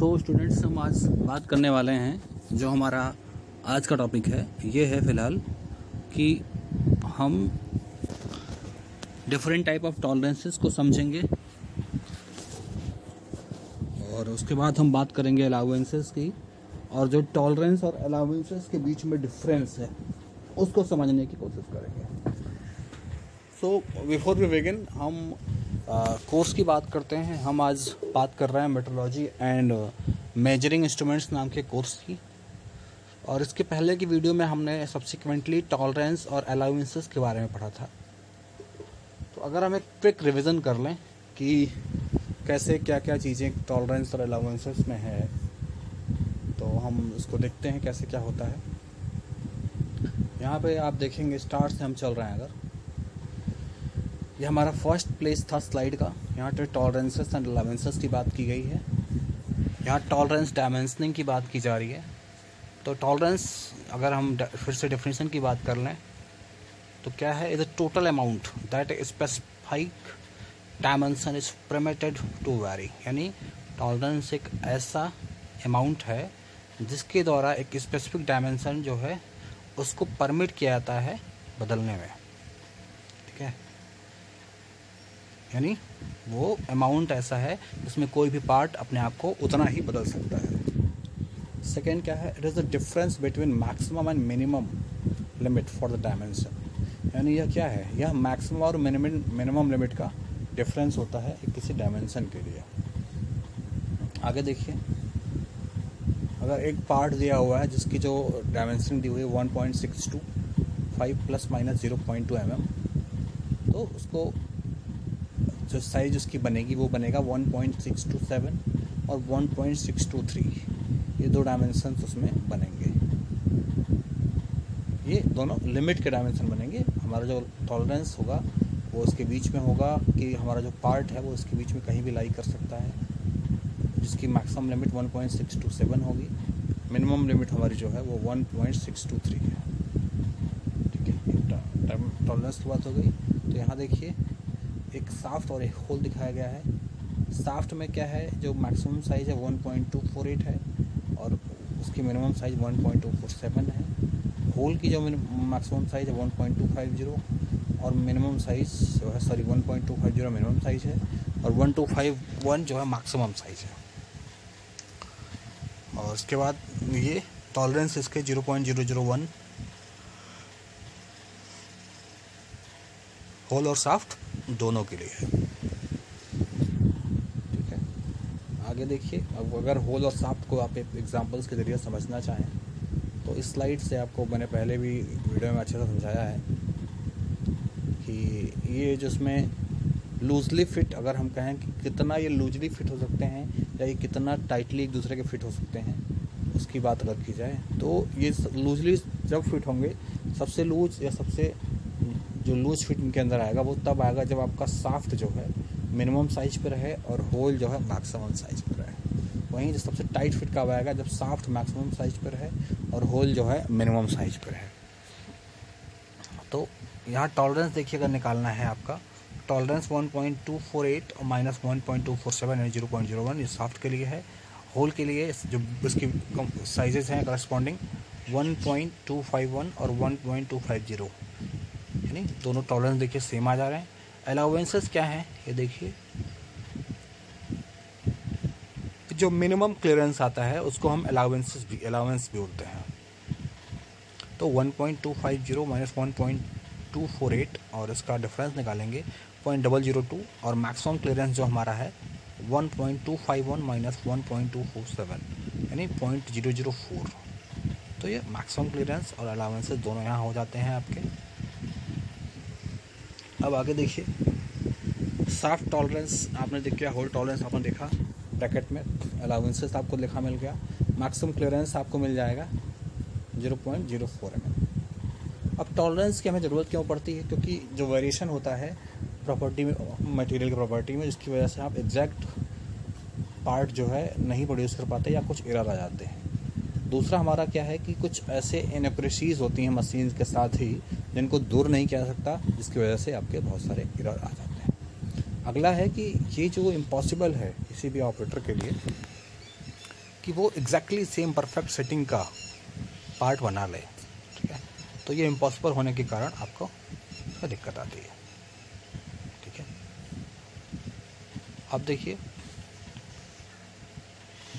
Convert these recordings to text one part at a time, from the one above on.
तो स्टूडेंट्स, हम आज बात करने वाले हैं, जो हमारा आज का टॉपिक है ये है फ़िलहाल कि हम डिफरेंट टाइप ऑफ टॉलरेंसेस को समझेंगे और उसके बाद हम बात करेंगे अलाउंसेस की, और जो टॉलरेंस और अलाउंसेस के बीच में डिफरेंस है उसको समझने की कोशिश करेंगे। सो बिफोर वी बिगिन, हम कोर्स की बात करते हैं। हम आज बात कर रहे हैं मेट्रोलॉजी एंड मेजरिंग इंस्ट्रूमेंट्स नाम के कोर्स की, और इसके पहले की वीडियो में हमने सब्सिक्वेंटली टॉलरेंस और अलाउंसेस के बारे में पढ़ा था। तो अगर हम एक क्विक रिवीजन कर लें कि कैसे क्या क्या चीज़ें टॉलरेंस और अलाउंसेस में है, तो हम इसको देखते हैं कैसे क्या होता है। यहाँ पे आप देखेंगे स्टार्ट से हम चल रहे हैं। अगर ये हमारा फर्स्ट प्लेस था स्लाइड का, यहाँ पे टॉलरेंसेस एंड अलाउंसेस की बात की गई है। यहाँ टॉलरेंस डायमेंशनिंग की बात की जा रही है। तो टॉलरेंस, अगर हम फिर से डेफिनेशन की बात कर लें तो क्या है, is a total amount that specific dimension is permitted to vary. यानी टॉलरेंस एक ऐसा अमाउंट है जिसके द्वारा एक स्पेसिफिक डायमेंशन जो है उसको परमिट किया जाता है बदलने में। ठीक है, यानी वो अमाउंट ऐसा है जिसमें कोई भी पार्ट अपने आप को उतना ही बदल सकता है। सेकेंड क्या है, it is the difference between maximum and minimum limit for the dimension. यानी यह क्या है, यह मैक्सिमम और मिनिमम लिमिट का डिफरेंस होता है किसी डायमेंशन के लिए। आगे देखिए, अगर एक पार्ट दिया हुआ है जिसकी जो डायमेंशन दी हुई है 1.625 प्लस माइनस 0.2 mm, तो उसको जो साइज उसकी बनेगी वो बनेगा 1.627 और 1.623। ये दो डायमेंशंस उसमें बनेंगे। ये दोनों लिमिट के डायमेंशन बनेंगे। हमारा जो टॉलरेंस होगा वो उसके बीच में होगा कि हमारा जो पार्ट है वो उसके बीच में कहीं भी लाई कर सकता है, जिसकी मैक्सिमम लिमिट 1.627 होगी। मिनिमम लिमिट हमारी जो है वो 1.623 है। ठीक है, टॉलरेंस की बात हो गई। तो यहाँ देखिए एक साफ्ट और एक होल दिखाया गया है। साफ्ट में क्या है, जो मैक्सिमम साइज़ है 1.248 है और उसकी मिनिमम साइज़ 1.247 है। होल की जो मैक्सिमम साइज़ है 1.250 और मिनिमम साइज़ जो है 1.250 मिनिमम साइज़ है और 1251 जो है मैक्सिमम साइज़ है। और उसके बाद ये टॉलरेंस इसके 0.001 होल और साफ्ट दोनों के लिए है। ठीक है, आगे देखिए, अब अगर होल और साफ्ट को आप एग्जांपल्स के ज़रिए समझना चाहें तो इस स्लाइड से आपको मैंने पहले भी वीडियो में अच्छे से समझाया है कि ये जिसमें लूजली फिट, अगर हम कहें कि कितना ये लूजली फिट हो सकते हैं या ये कितना टाइटली एक दूसरे के फिट हो सकते हैं, उसकी बात अगर की जाए तो ये लूजली जब फिट होंगे, सबसे लूज या सबसे जो लूज फिट इनके अंदर आएगा वो तब आएगा जब आपका साफ्ट जो है मिनिमम साइज पर रहे और होल जो है मैक्सिमम साइज पर रहे। वहीं जो सबसे टाइट फिट कब आएगा, जब साफ्ट मैक्सिमम साइज पर रहे और होल जो है मिनिमम साइज पर है। तो यहाँ टॉलरेंस देखिए, अगर निकालना है आपका टॉलरेंस 1.248 और माइनस 1.247 यानी 0.01 ये साफ्ट के लिए है। होल के लिए जो इसकी साइजेस हैं करस्पॉन्डिंग 1.251 और 1.250, यानी दोनों टॉलरेंस देखिए सेम आ जा रहे हैं। अलाउंसेस क्या हैं ये देखिए, जो मिनिमम क्लियरेंस आता है उसको हम अलाउंस भी बोलते हैं। तो 1.250 माइनस 1.248 और इसका डिफरेंस निकालेंगे 0.002 और मैक्सिमम क्लियरेंस जो हमारा है 1.251 माइनस 1.247 यानी 0.004। तो ये मैक्सिमम क्लियरेंस और अलाउंसेस दोनों यहाँ हो जाते हैं आपके। अब आगे देखिए, साफ्ट टॉलरेंस आपने देख लिया, होल टॉलरेंस आपने देखा ब्रैकेट में, अलाउंसेस आपको लिखा मिल गया, मैक्सिमम क्लियरेंस आपको मिल जाएगा 0.04 mm। अब टॉलरेंस की हमें ज़रूरत क्यों पड़ती है, क्योंकि जो वेरिएशन होता है प्रॉपर्टी में, मटेरियल की प्रॉपर्टी में, जिसकी वजह से आप एग्जैक्ट पार्ट जो है नहीं प्रोड्यूस कर पाते या कुछ एरर आ जाते हैं। दूसरा हमारा क्या है कि कुछ ऐसे इनएक्यूरेसीज होती हैं मशीन के साथ ही जिनको दूर नहीं किया जा सकता, जिसकी वजह से आपके बहुत सारे एरर आ जाते हैं। अगला है कि ये जो इम्पॉसिबल है किसी भी ऑपरेटर के लिए कि वो एग्जैक्टली सेम परफेक्ट सेटिंग का पार्ट बना ले, ठीक है। तो ये इम्पॉसिबल होने के कारण आपको दिक्कत आती है, ठीक है। अब देखिए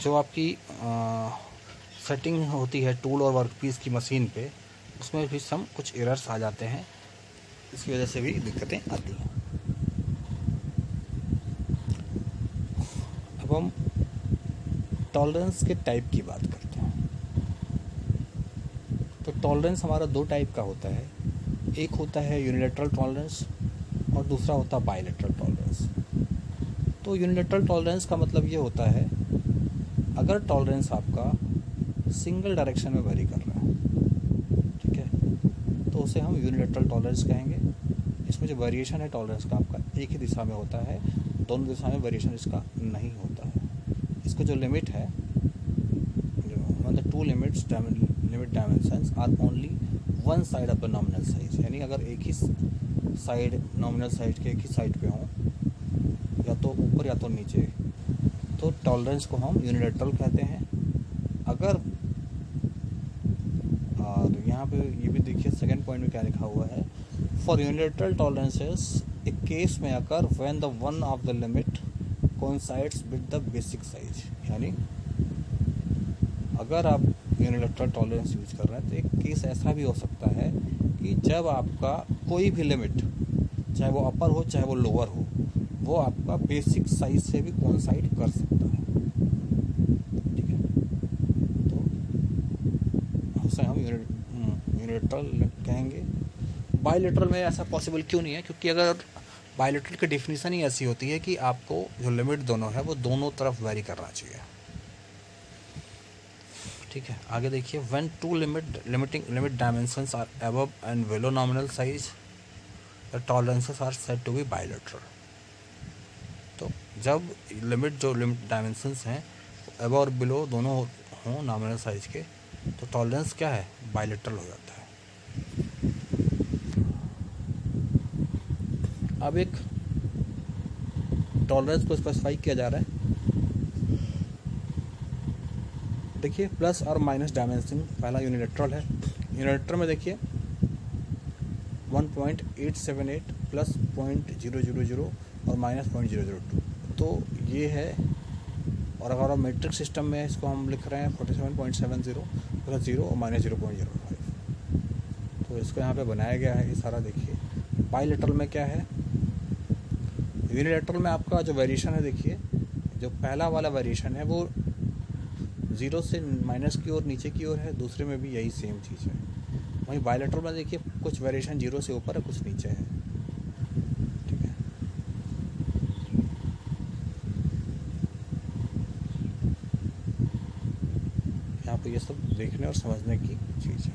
जो आपकी सेटिंग होती है टूल और वर्कपीस की मशीन पे, उसमें भी सम कुछ एरर्स आ जाते हैं, इसकी वजह से भी दिक्कतें आती हैं। अब हम टॉलरेंस के टाइप की बात करते हैं। तो टॉलरेंस हमारा दो टाइप का होता है, एक होता है यूनिलैटरल टॉलरेंस और दूसरा होता है बायलैटरल टॉलरेंस। तो यूनिलैटरल टॉलरेंस का मतलब ये होता है अगर टॉलरेंस आपका सिंगल डायरेक्शन में वेरी कर रहा है, ठीक है, तो उसे हम यूनिलैटरल टॉलरेंस कहेंगे। इसमें जो वेरिएशन है टॉलरेंस का आपका एक ही दिशा में होता है, दोनों दिशा में वेरिएशन इसका नहीं होता है। इसको जो लिमिट है, मतलब two limit dimensions are only one side of the nominal size, यानी अगर एक ही साइड नॉमिनल साइड के एक ही साइड पे हों, या तो ऊपर या तो नीचे, तो टॉलरेंस को हम यूनिलैटरल कहते हैं। अगर और यहाँ पे ये भी देखिए सेकंड पॉइंट में क्या लिखा हुआ है, for unilateral tolerances a case में occur when the one of the limit coincides with the basic size, यानी अगर आप यूनिलैटरल टॉलरेंस यूज कर रहे हैं तो एक केस ऐसा भी हो सकता है कि जब आपका कोई भी लिमिट, चाहे वो अपर हो चाहे वो लोअर हो, वो आपका बेसिक साइज से भी कोइंसाइड कर सकता है, ठीक है। तो उसे हम यूनिलैटरल कहेंगे। बायलैटरल में ऐसा पॉसिबल क्यों नहीं है, क्योंकि अगर बायलैटरल की डेफिनेशन ही ऐसी होती है कि आपको जो लिमिट दोनों है वो दोनों तरफ वेरी करना चाहिए, ठीक है। आगे देखिए, when two limit dimensions are above and below nominal size the tolerances are said to be bilateral. तो जब लिमिट डायमेंशंस हैं अबव और बिलो दोनों हों नॉमिनल साइज के, तो टॉलरेंस क्या है, बायलैटरल हो जाता है। अब एक टॉलरेंस को स्पेसिफाई किया जा रहा है, देखिए प्लस और माइनस डायमेंशन। पहला यूनिलैटरल है, यूनिलैटरल में देखिए 1.878 प्लस 0.000 और माइनस 0.002, तो ये है। और अगर आप मेट्रिक सिस्टम में इसको हम लिख रहे हैं 47.70 प्लस 0 और माइनस 0.05, तो इसको यहाँ पे बनाया गया है ये सारा। देखिए बायलैटरल में क्या है, यूनिलैटरल में आपका जो वेरिएशन है, देखिए जो पहला वाला वेरिएशन है वो 0 से माइनस की ओर नीचे की ओर है, दूसरे में भी यही सेम चीज़ है। वहीं बायलैटरल में देखिए कुछ वेरिएशन 0 से ऊपर है, कुछ नीचे है, ठीक है। यहाँ पे ये सब देखने और समझने की चीज़ है।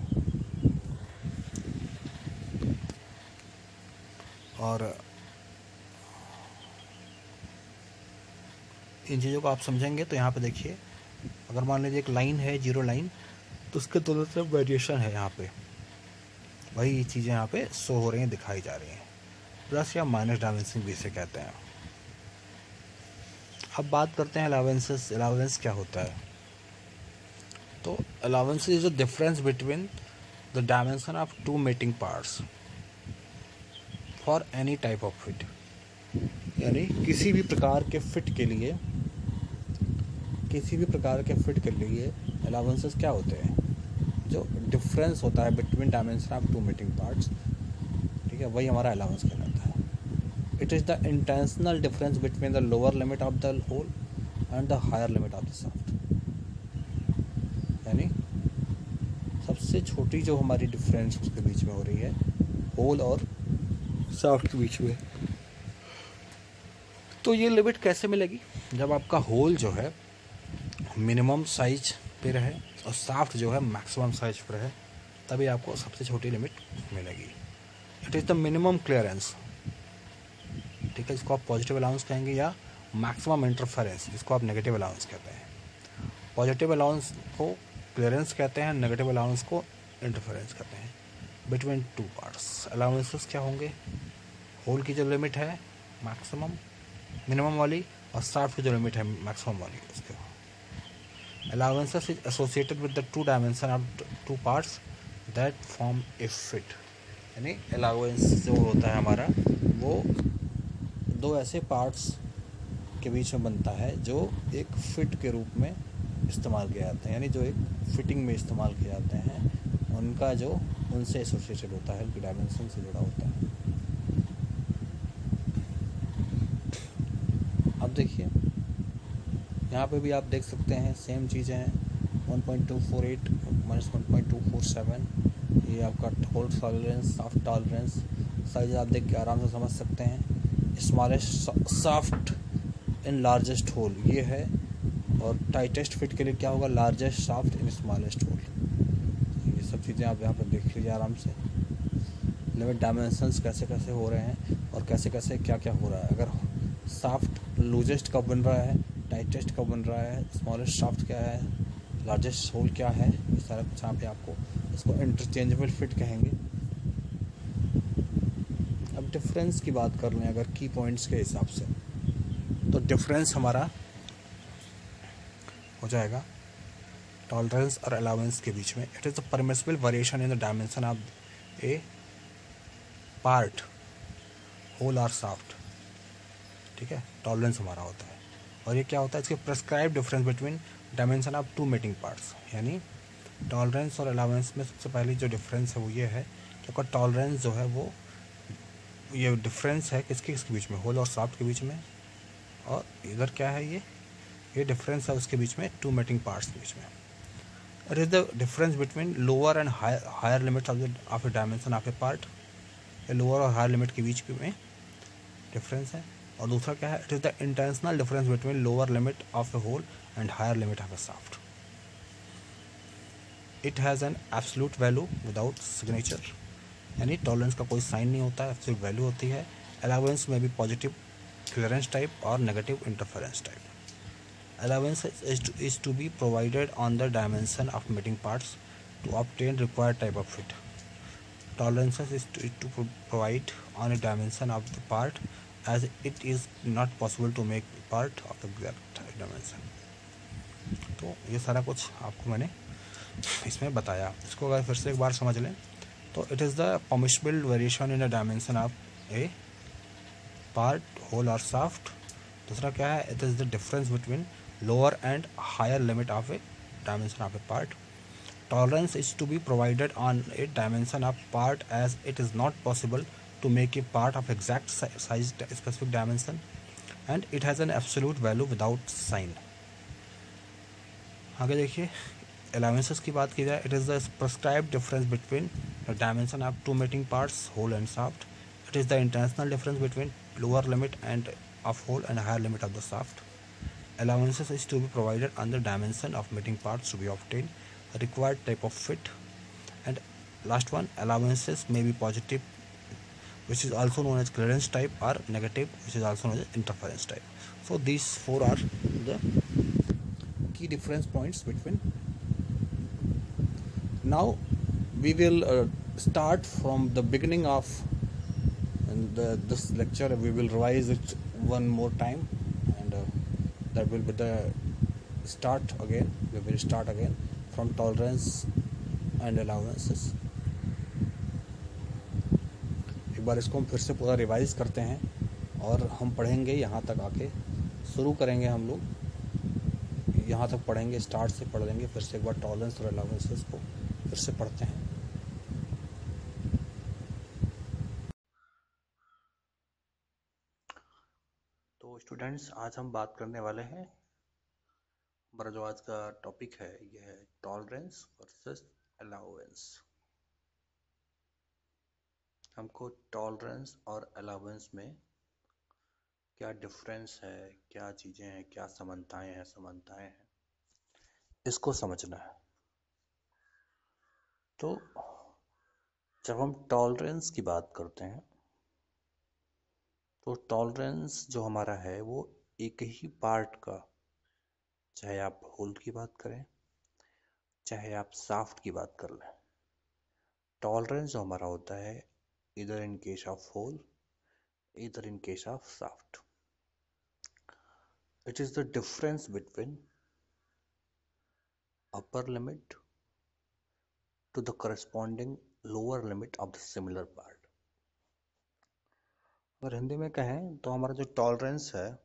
और इन चीज़ों को आप समझेंगे तो यहाँ पे देखिए, अगर मान लीजिए एक लाइन है, जीरो लाइन, तो उसके दोनों तरफ वेरिएशन है, यहाँ पे वही चीज़ें यहाँ पे शो हो रही हैं, दिखाई जा रही हैं। प्लस या माइनस डायमेंशन भी इसे कहते हैं। अब बात करते हैं अलाउंसेस। अलाउंस क्या होता है? तो allowance is the difference between the dimension of two mating parts for any type of fit, यानी किसी भी प्रकार के फिट के लिए अलाउंसेस क्या होते हैं, जो डिफरेंस होता है between dimension of two meeting parts, ठीक है, वही हमारा अलाउंस कहलाता है। It is the intentional difference between the lower limit of the hole and the higher limit of the shaft, यानी सबसे छोटी जो हमारी डिफरेंस उसके बीच में हो रही है होल और शाफ्ट के बीच में। तो ये लिमिट कैसे मिलेगी? जब आपका होल जो है मिनिमम साइज पे रहे और शाफ्ट जो है मैक्सिमम साइज पे रहे, तभी आपको सबसे छोटी लिमिट मिलेगी। It is the minimum clearance, ठीक है, इसको आप पॉजिटिव अलाउंस कहेंगे, या मैक्सिमम इंटरफेरेंस, जिसको आप नेगेटिव अलाउंस कहते हैं। पॉजिटिव अलाउंस को क्लियरेंस कहते हैं, नेगेटिव अलाउंस को इंटरफेरेंस कहते हैं। बिटवीन टू पार्ट्स अलाउंसेस क्या होंगे? होल की जो लिमिट है मैक्सिमम मिनिमम वाली, और शाफ्ट की जो लिमिट है मैक्सिमम वाली, उसके Allowances is associated with the two dimension of two parts that form a fit. यानी अलाउंस जो होता है हमारा वो दो ऐसे पार्ट्स के बीच में बनता है जो एक फिट के रूप में इस्तेमाल किए जाते हैं, यानी जो एक फिटिंग में इस्तेमाल किए जाते हैं उनका जो उनसे एसोसिएटेड होता है, उनकी डायमेंशन से जुड़ा होता है। अब देखिए यहाँ पे भी आप देख सकते हैं सेम चीज़ें हैं, 1.248 माइनस 1.247, ये आपका hole tolerance, shaft tolerance size आप देख के आराम से समझ सकते हैं। Smallest shaft in largest hole ये है, और टाइटेस्ट फिट के लिए क्या होगा, largest shaft in smallest hole. ये सब चीज़ें आप यहाँ पर देख लीजिए आराम से, लिमिट डायमेंशंस कैसे कैसे हो रहे हैं और कैसे कैसे क्या क्या हो रहा है। अगर सॉफ्ट लूजेस्ट कब बन रहा है, टाइटेस्ट कब बन रहा है, स्मॉलेस्ट सॉफ्ट क्या है, लार्जेस्ट होल क्या है, ये सारा कुछ यहाँ पे आपको, इसको इंटरचेंजेबल फिट कहेंगे। अब डिफरेंस की बात कर लें अगर की पॉइंट्स के हिसाब से, तो डिफरेंस हमारा हो जाएगा टॉलरेंस और अलाउंस के बीच में। It is the permissible variation in the dimension of a part hole और सॉफ्ट, ठीक है, टॉलरेंस हमारा होता है। और ये क्या होता है, इसके prescribe difference between dimension of two mating parts, यानी टॉलरेंस और अलाउंस में सबसे पहली जो डिफरेंस है वो ये है कि आपका टॉलरेंस जो है वो, ये डिफरेंस है किसके किसके बीच में, होल और सॉफ्ट के बीच में, और इधर क्या है ये डिफरेंस है उसके बीच में टू मेटिंग पार्ट्स के बीच में। It is the difference between lower and higher limit of a dimension of a part, ये लोअर और हायर लिमिट के बीच में डिफरेंस है। और दूसरा क्या है, it is the intentional difference between lower limit of a hole and higher limit of a shaft. It has an absolute value without signature, यानी टॉलरेंस का कोई साइन नहीं होता है, एब्सोल्यूट वैल्यू होती है। अलाउंस में भी पॉजिटिव क्लियरेंस टाइप और negative interference type. Allowance is to be provided on the dimension of meeting parts to obtain required type of fit. Tolerances is to provide on a dimension of the part as it is not possible to make part of the exact dimension. तो ये सारा कुछ आपको मैंने इसमें बताया। इसको अगर फिर से एक बार समझ लें तो it is the permissible variation in the dimension of a part hole और सॉफ्ट। दूसरा क्या है, it is the difference between lower and higher limit of a dimension of a part. Tolerance is to be provided on a dimension of part as it is not possible to make a part of exact size specific dimension, and it has an absolute value without sign. आगे देखिए allowances की बात की जाए, it is the prescribed difference between the dimension of two meeting parts whole and soft. It is the intentional difference between lower limit and of whole and higher limit of the soft. Allowances is to be provided on the dimension of meeting parts to be obtained, a required type of fit. And last one, allowances may be positive, which is also known as clearance type, or negative, which is also known as interference type. So these four are the key difference points between. Now we will start from the beginning of this lecture. We will revise it one more time, and that will be the start again. We will start again from tolerance and allowances. एक बार इसको हम फिर से पूरा revise करते हैं और हम पढ़ेंगे यहाँ तक आके, शुरू करेंगे हम लोग यहाँ तक पढ़ेंगे, स्टार्ट से पढ़ लेंगे। फिर से एक बार टॉलरेंस और अलाउंसेस को फिर से पढ़ते हैं। तो स्टूडेंट्स, आज हम बात करने वाले हैं, हमारा जो आज का टॉपिक है यह है टॉलरेंस वर्सेस अलाउंस। हमको टॉलरेंस और अलाउंस में क्या डिफरेंस है, क्या चीज़ें हैं, क्या समानताएं हैं, इसको समझना है। तो जब हम टॉलरेंस की बात करते हैं तो टॉलरेंस जो हमारा है वो एक ही पार्ट का, चाहे आप होल की बात करें चाहे आप सॉफ्ट की बात कर लें, टॉलरेंस जो हमारा होता है इधर इन केस ऑफ होल, इधर इन case of soft, it is the difference between upper limit to the corresponding lower limit of the similar part. अगर हिंदी में कहें तो हमारा जो टॉलरेंस है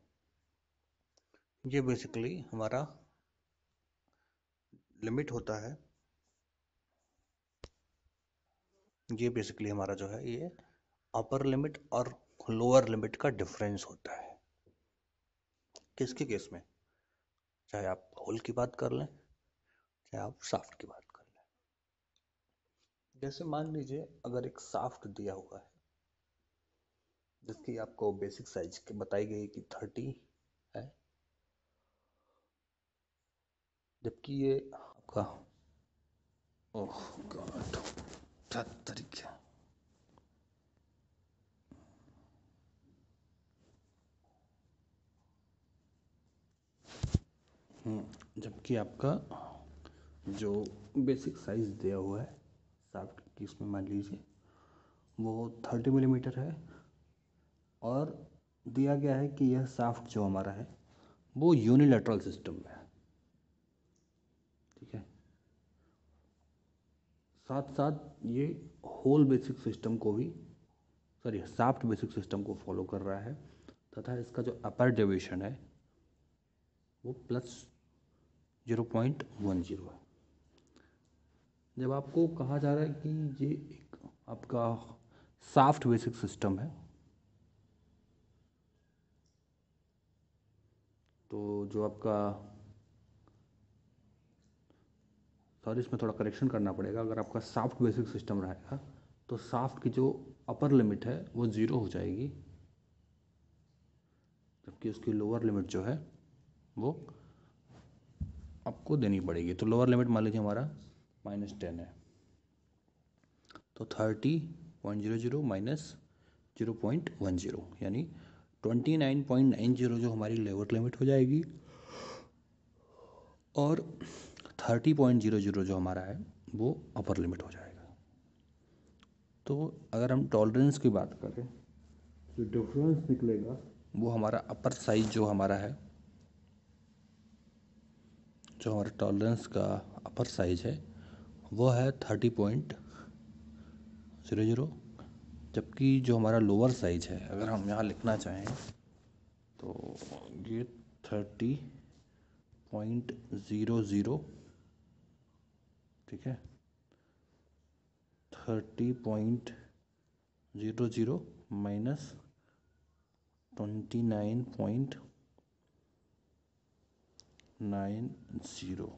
ये बेसिकली हमारा लिमिट होता है, ये बेसिकली हमारा जो है ये अपर लिमिट और लोअर लिमिट का डिफरेंस होता है। किसके केस में? चाहे आप होल की बात कर लें, चाहे आप शाफ्ट की बात कर लें। जैसे मान लीजिए अगर एक शाफ्ट दिया हुआ है जिसकी आपको बेसिक साइज बताई गई कि 30 है, जबकि ये आपका ओह गॉड क्या तरीका, जबकि आपका जो बेसिक साइज दिया हुआ है शाफ्ट की, इसमें मान लीजिए वो 30 मिलीमीटर है और दिया गया है कि यह शाफ्ट जो हमारा है वो यूनिलैटरल सिस्टम में है। ठीक है, साथ साथ ये होल बेसिक सिस्टम को भी, सॉरी शाफ्ट बेसिक सिस्टम को फॉलो कर रहा है, तथा इसका जो अपर डेविएशन है वो +0.10 है। जब आपको कहा जा रहा है कि ये एक आपका शाफ्ट बेसिक सिस्टम है, तो जो आपका, सॉरी इसमें थोड़ा करेक्शन करना पड़ेगा, अगर आपका शाफ्ट बेसिक सिस्टम रहेगा तो शाफ्ट की जो अपर लिमिट है वो 0 हो जाएगी, जबकि उसकी लोअर लिमिट जो है वो आपको देनी पड़ेगी। तो लोअर लिमिट मान लीजिए हमारा -10 है, तो 30.00 -0.10 यानी 29.90 जो हमारी लोअर लिमिट हो जाएगी और 30.00 जो हमारा है वो अपर लिमिट हो जाएगा। तो अगर हम टॉलरेंस की बात करें, जो डिफरेंस निकलेगा वो हमारा अपर साइज जो हमारा है, जो हमारा टॉलरेंस का अपर साइज है वो है 30.00, जबकि जो हमारा लोअर साइज है अगर हम यहाँ लिखना चाहें तो ये 30.00, ठीक है, 30.00 -29.90,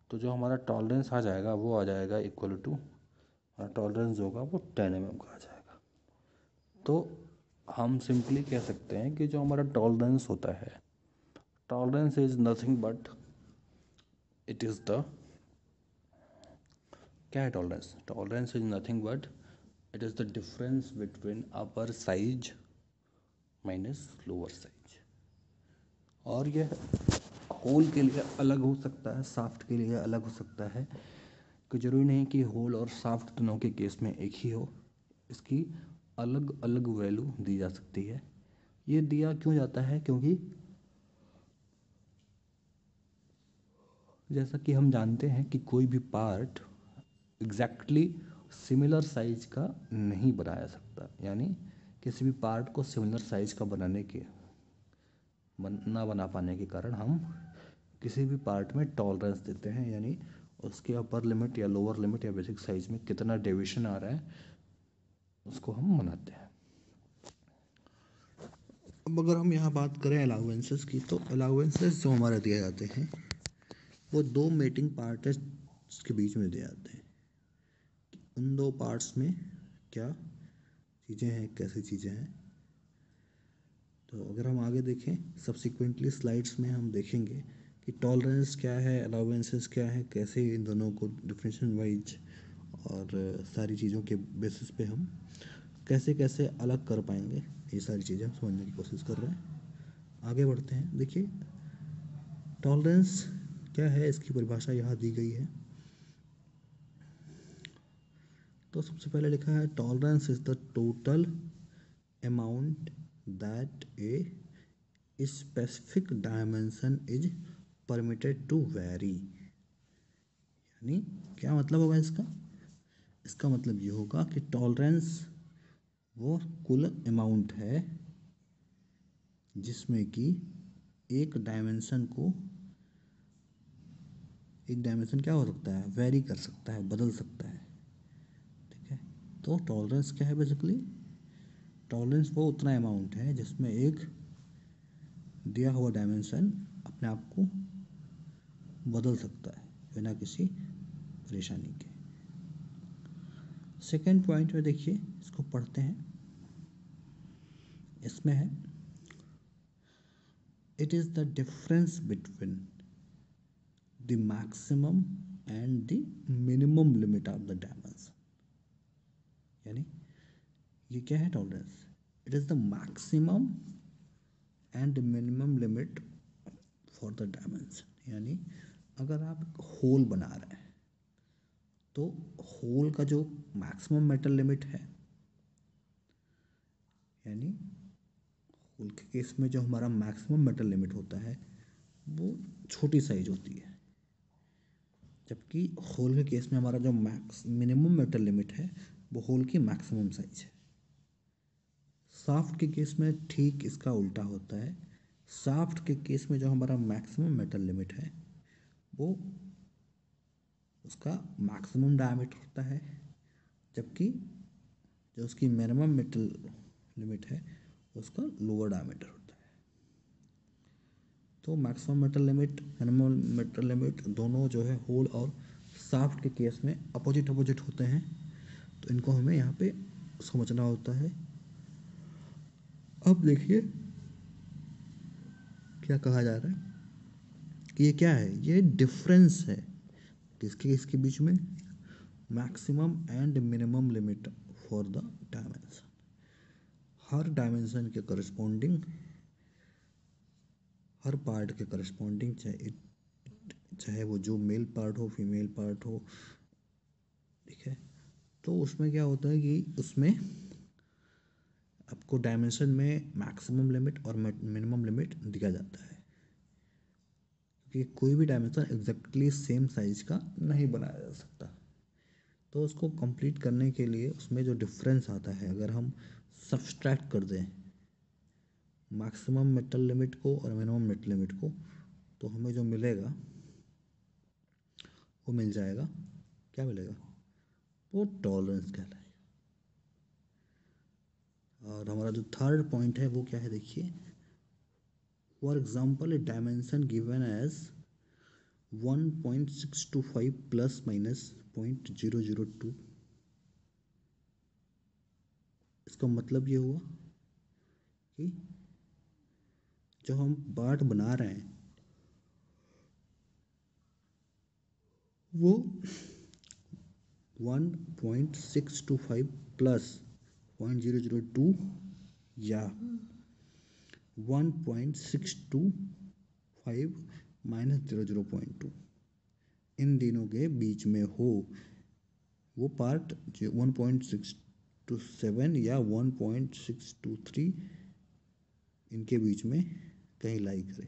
तो जो हमारा टॉलरेंस आ जाएगा वो आ जाएगा इक्वल टू, हमारा टॉलरेंस होगा वो 10 mm का आ जाएगा। तो हम सिंपली कह सकते हैं कि जो हमारा टॉलरेंस होता है, tolerance is nothing but it is the, क्या है tolerance? Tolerance is nothing but it is the difference between upper size minus lower size. और यह होल के लिए अलग हो सकता है, शाफ्ट के लिए अलग हो सकता है, कि ज़रूरी नहीं कि होल और शाफ्ट दोनों के केस में एक ही हो, इसकी अलग अलग वैल्यू दी जा सकती है। ये दिया क्यों जाता है? क्योंकि जैसा कि हम जानते हैं कि कोई भी पार्ट एग्जैक्टली सिमिलर साइज का नहीं बनाया सकता, यानी किसी भी पार्ट को सिमिलर साइज का ना बना पाने के कारण हम किसी भी पार्ट में टॉलरेंस देते हैं, यानी उसके अपर लिमिट या लोअर लिमिट या बेसिक साइज में कितना डेविएशन आ रहा है उसको हम मनाते हैं। अब अगर हम यहाँ बात करें अलाउंसेस की, तो अलाउंसेस जो हमारे दिए जाते हैं वो दो मेटिंग पार्ट्स के बीच में दिए जाते हैं। उन दो पार्ट्स में क्या चीज़ें हैं, कैसी चीज़ें हैं, तो अगर हम आगे देखें सब्सिक्वेंटली स्लाइड्स में हम देखेंगे कि टॉलरेंस क्या है, अलाउंसेस क्या है, कैसे इन दोनों को डिफरेंशियल वाइज और सारी चीज़ों के बेसिस पे हम कैसे कैसे अलग कर पाएंगे, ये सारी चीज़ें हम समझने की कोशिश कर रहे हैं। आगे बढ़ते हैं। देखिए टॉलरेंस क्या है, इसकी परिभाषा यहाँ दी गई है। तो सबसे पहले लिखा है tolerance is the total amount that a specific dimension is permitted to vary. यानी क्या मतलब होगा इसका? इसका मतलब ये होगा कि टॉलरेंस वो कुल अमाउंट है जिसमें कि एक डायमेंशन क्या हो सकता है, वेरी कर सकता है, बदल सकता है। ठीक है, तो टॉलरेंस क्या है बेसिकली? टॉलरेंस वो उतना अमाउंट है जिसमें एक दिया हुआ डायमेंशन अपने आप को बदल सकता है बिना किसी परेशानी के। सेकेंड पॉइंट में देखिए, इसको पढ़ते हैं। इसमें है it is the difference between the maximum and the minimum limit of the dimension. यानी ये क्या है tolerance? It is the maximum and minimum limit for the dimension. यानी अगर आप एक होल बना रहे हैं तो होल का जो मैक्सिमम मेटल लिमिट है, यानी होल के केस में जो हमारा मैक्सिमम मेटल लिमिट होता है वो छोटी साइज होती है, जबकि होल के केस में हमारा जो मिनिमम मेटल लिमिट है वो होल की मैक्सिमम साइज है। शाफ्ट के केस में ठीक इसका उल्टा होता है। शाफ्ट के केस में जो हमारा मैक्सिमम मेटल लिमिट है वो उसका मैक्सिमम डायमीटर होता है, जबकि जो उसकी मिनिमम मेटल लिमिट है उसका लोअर डायमीटर होता है। तो maximum metal limit, minimum metal limit दोनों जो है होल और शाफ्ट के केस में अपोजिट होते हैं, तो इनको हमें यहाँ पे समझना होता है। अब देखिए क्या कहा जा रहा है कि ये क्या है, ये डिफरेंस है किसके बीच में? Maximum and minimum limit for the dimension. Her dimension के करस्पॉन्डिंग, हर पार्ट के करस्पॉन्डिंग, चाहे वो जो मेल पार्ट हो, फीमेल पार्ट हो, ठीक है, तो उसमें क्या होता है कि उसमें आपको डायमेंशन में मैक्सिमम लिमिट और मिनिमम लिमिट दिया जाता है, क्योंकि कोई भी डायमेंशन एग्जैक्टली सेम साइज का नहीं बनाया जा सकता। तो उसको कंप्लीट करने के लिए उसमें जो डिफरेंस आता है, अगर हम सब्सट्रैक्ट कर दें मैक्सिमम मेटल लिमिट को और मिनिमम मेटल लिमिट को, तो हमें जो मिलेगा वो मिल जाएगा, क्या मिलेगा? वो टॉलरेंस कहलाएगा। और हमारा जो थर्ड पॉइंट है वो क्या है देखिए, for example a dimension given as 1.625 plus minus 0.002। इसका मतलब ये हुआ कि जो हम पार्ट बना रहे हैं वो 1.625 प्लस 0.002 या 1.625 माइनस 0.002 इन दिनों के बीच में हो। वो पार्ट 1.627 या 1.623 इनके बीच में कहीं लाई करे।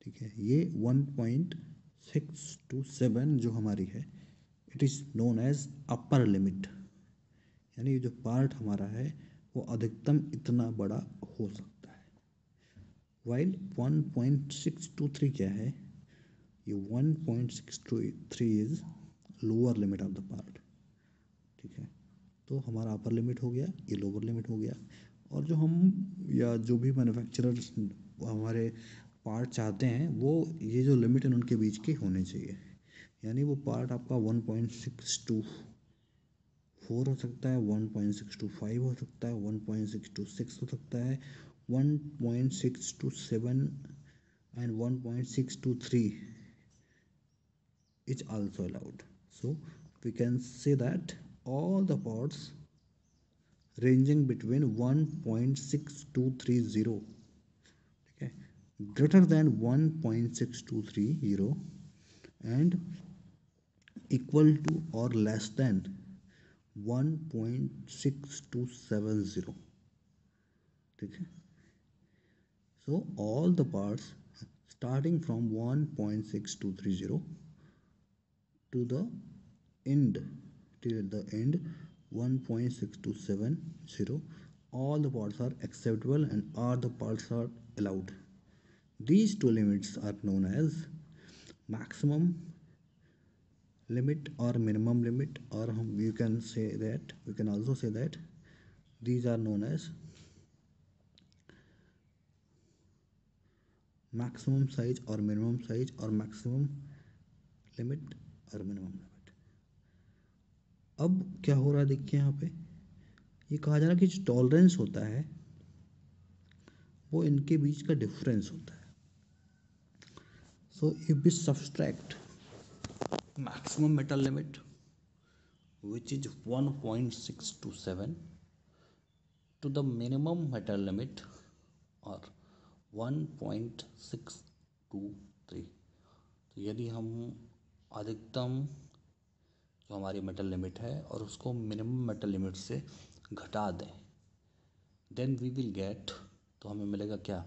ठीक है, ये 1.627 जो हमारी है, it is known as upper limit. यानी ये जो पार्ट हमारा है वो अधिकतम इतना बड़ा हो सकता है। वाइल 1.623 क्या है, ये 1.623 is lower limit of the part. ठीक है, तो हमारा अपर लिमिट हो गया, ये लोअर लिमिट हो गया। और जो हम या जो भी मैन्युफैक्चरर हमारे पार्ट चाहते हैं वो ये जो लिमिट है उनके बीच के होने चाहिए। यानी वो पार्ट आपका 1.624 हो सकता है, 1.625 हो सकता है, 1.626 हो सकता है, 1.627 and 1.623 is also allowed. So we can say that all the parts ranging between 1.6230, okay, greater than 1.623 and equal to or less than 1.6270. Okay, so all the parts starting from 1.6230 to the end, till the end 1.6270, all the parts are acceptable and all the parts are allowed. These two limits are known as maximum limit or minimum limit, or you can say that, we can also say that these are known as maximum size or minimum size, or maximum limit और minimum limit. अब क्या हो रहा है देखिए, यहाँ पे ये कहा जा रहा है कि जो टॉलरेंस होता है वो इनके बीच का डिफरेंस होता है। So if we subtract maximum metal limit which is 1.627 to the minimum metal limit or 1.623, तो यदि हम अधिकतम जो हमारी मेटल लिमिट है और उसको मिनिमम मेटल लिमिट से घटा दें, देन वी विल गेट, तो हमें मिलेगा क्या,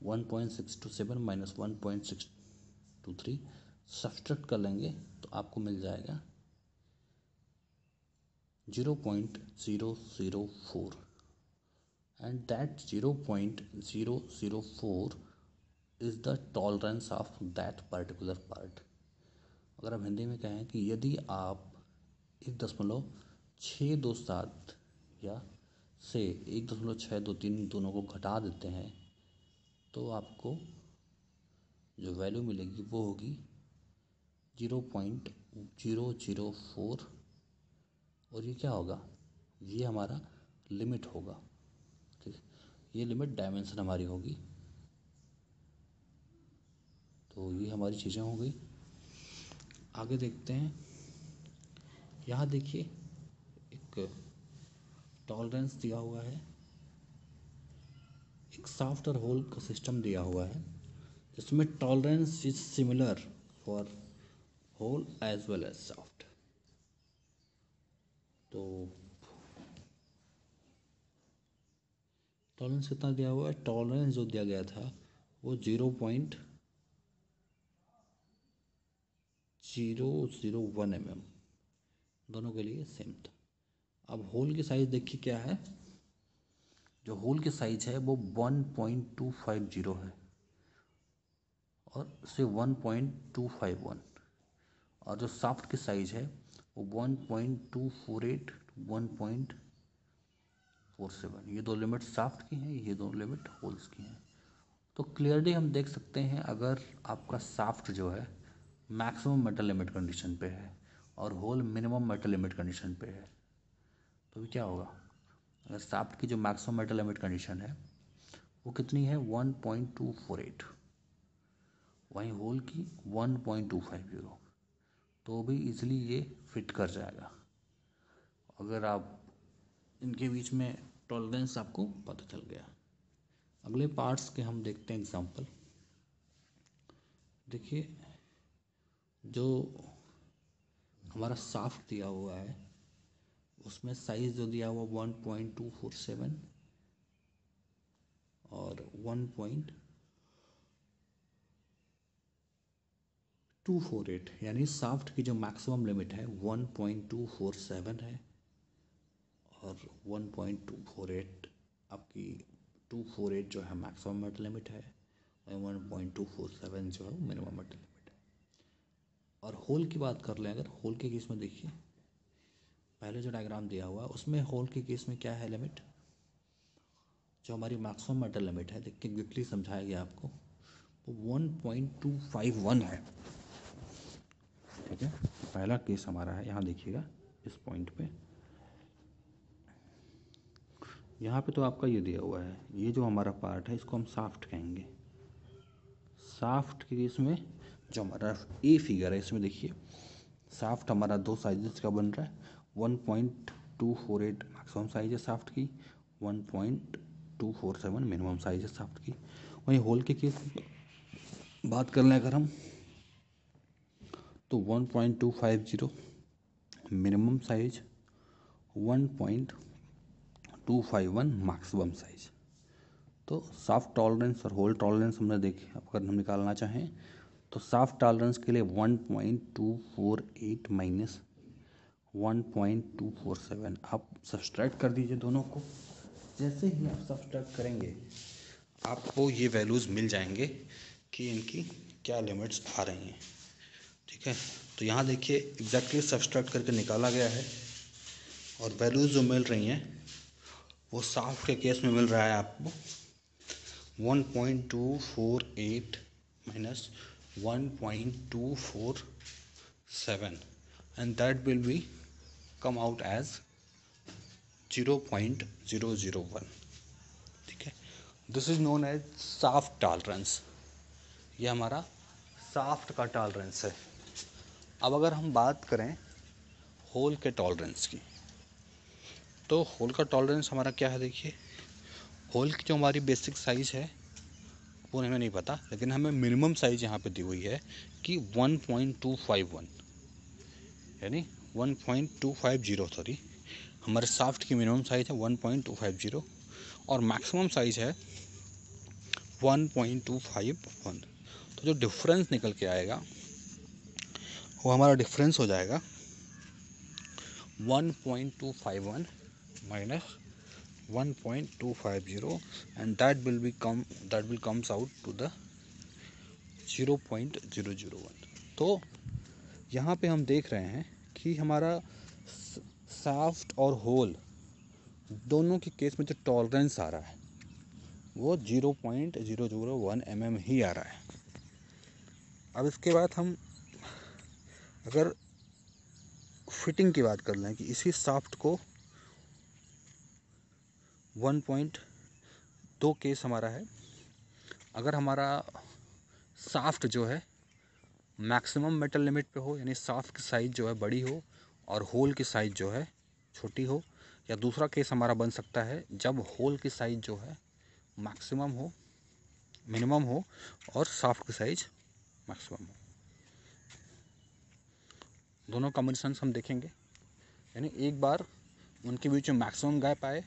1.627 माइनस 1.623, सब्सट्रैक्ट कर लेंगे तो आपको मिल जाएगा 0.004, and that 0.004 is the tolerance of that particular part। अगर हम हिंदी में कहें कि यदि आप 1.627 या से 1.623 दोनों को घटा देते हैं तो आपको जो वैल्यू मिलेगी वो होगी 0.004, और ये क्या होगा, ये हमारा लिमिट होगा। ठीक है, ये लिमिट डायमेंशन हमारी होगी। तो ये हमारी चीज़ें हो गई। आगे देखते हैं, यहाँ देखिए एक टॉलरेंस दिया हुआ है, एक सॉफ्ट और होल का सिस्टम दिया हुआ है जिसमें tolerance is similar for hole as well as shaft. तो टॉलरेंस कितना दिया हुआ है, टॉलरेंस जो दिया गया था वो 0.001 mm दोनों के लिए सेम था। अब होल की साइज देखिए क्या है, जो होल की साइज है वो 1.250 है और से 1.251, और जो सॉफ्ट की साइज है वो 1.248 1.47। ये दो लिमिट सॉफ्ट की हैं, ये दो लिमिट होल्स की हैं। तो क्लियरली हम देख सकते हैं, अगर आपका सॉफ्ट जो है मैक्सिमम मेटल लिमिट कंडीशन पे है और hole minimum metal limit condition पे है, तो क्या होगा, अगर सॉफ्ट की जो मैक्सिमम मेटल लिमिट कंडीशन है वो कितनी है 1.248, वहीं होल की 1.250, तो भी इजीली ये फिट कर जाएगा अगर आप इनके बीच में टॉलरेंस आपको पता चल गया। अगले पार्ट्स के हम देखते हैं एग्जांपल। देखिए जो हमारा सॉफ्ट दिया हुआ है उसमें साइज जो दिया हुआ 1.247 और 1.248, यानी सॉफ्ट की जो मैक्सिमम लिमिट है 1.247 है और 1.248 आपकी 248 जो है मैक्सिमम मेटल लिमिट है और 1.247 जो है मिनिमम मेटल लिमिट है। और होल की बात कर लें, अगर होल के केस में देखिए पहले जो डायग्राम दिया हुआ है उसमें होल के केस में क्या है लिमिट, जो हमारी मैक्सिमम मेटल लिमिट है, देखिए क्विकली समझाया गया आपको, वो 1.251 है। ठीक है, पहला केस हमारा है, यहाँ देखिएगा इस पॉइंट पे, यहाँ पे तो आपका ये दिया हुआ है, ये जो हमारा पार्ट है इसको हम सॉफ्ट कहेंगे। सॉफ्ट के केस में जो हमारा ए फिगर है इसमें देखिए सॉफ्ट हमारा दो साइजेस का बन रहा है, 1.248 मैक्सिमम साइज है सॉफ्ट की, 1.247 मिनिमम साइज है सॉफ्ट की। वहीं होल के केस में बात कर लें अगर हम, तो 1.250 मिनिमम साइज, 1.251 मैक्सिमम साइज। तो सॉफ्ट टॉलरेंस और होल टॉलरेंस हमने देखे, अगर हम निकालना चाहें तो सॉफ्ट टॉलरेंस के लिए 1.248 माइनस 1.247 आप सब्सट्रैक्ट कर दीजिए दोनों को। जैसे ही आप सब्सट्रैक्ट करेंगे आपको ये वैल्यूज़ मिल जाएंगे कि इनकी क्या लिमिट्स आ रही हैं। ठीक है, तो यहाँ देखिए एग्जैक्टली सब्सट्रैक्ट करके निकाला गया है और वैल्यूज़ जो मिल रही हैं वो सॉफ्ट के केस में मिल रहा है आपको 1.248 minus 1.247 and that will be come out as 0.001। ठीक है, this is known as shaft tolerance. ये हमारा सॉफ्ट का टॉलरेंस है। अब अगर हम बात करें होल के टॉलरेंस की, तो होल का टॉलरेंस हमारा क्या है, देखिए होल की जो हमारी बेसिक साइज़ है वो हमें नहीं पता, लेकिन हमें मिनिमम साइज़ यहाँ पे दी हुई है कि 1.251 यानी 1.250 सॉरी, हमारे सॉफ्ट की मिनिमम साइज़ है 1.250 और मैक्सिमम साइज़ है 1.251। तो जो डिफरेंस निकल के आएगा वो हमारा डिफरेंस हो जाएगा 1.251 minus 1.250 and that will comes out to the 0.001। तो यहाँ पे हम देख रहे हैं कि हमारा सॉफ्ट और होल दोनों के केस में जो टॉलरेंस आ रहा है वो 0.001 mm ही आ रहा है। अब इसके बाद हम अगर फिटिंग की बात कर लें कि इसी सॉफ्ट को 1.2 केस हमारा है। अगर हमारा सॉफ्ट जो है मैक्सिमम मेटल लिमिट पे हो यानी सॉफ्ट की साइज़ जो है बड़ी हो और होल की साइज़ जो है छोटी हो, या दूसरा केस हमारा बन सकता है जब होल की साइज़ जो है मैक्सिमम हो मिनिमम हो और सॉफ्ट की साइज़ मैक्सिमम हो। दोनों कॉम्बिनेशंस हम देखेंगे, यानी एक बार उनके बीच में मैक्सिमम गैप आए,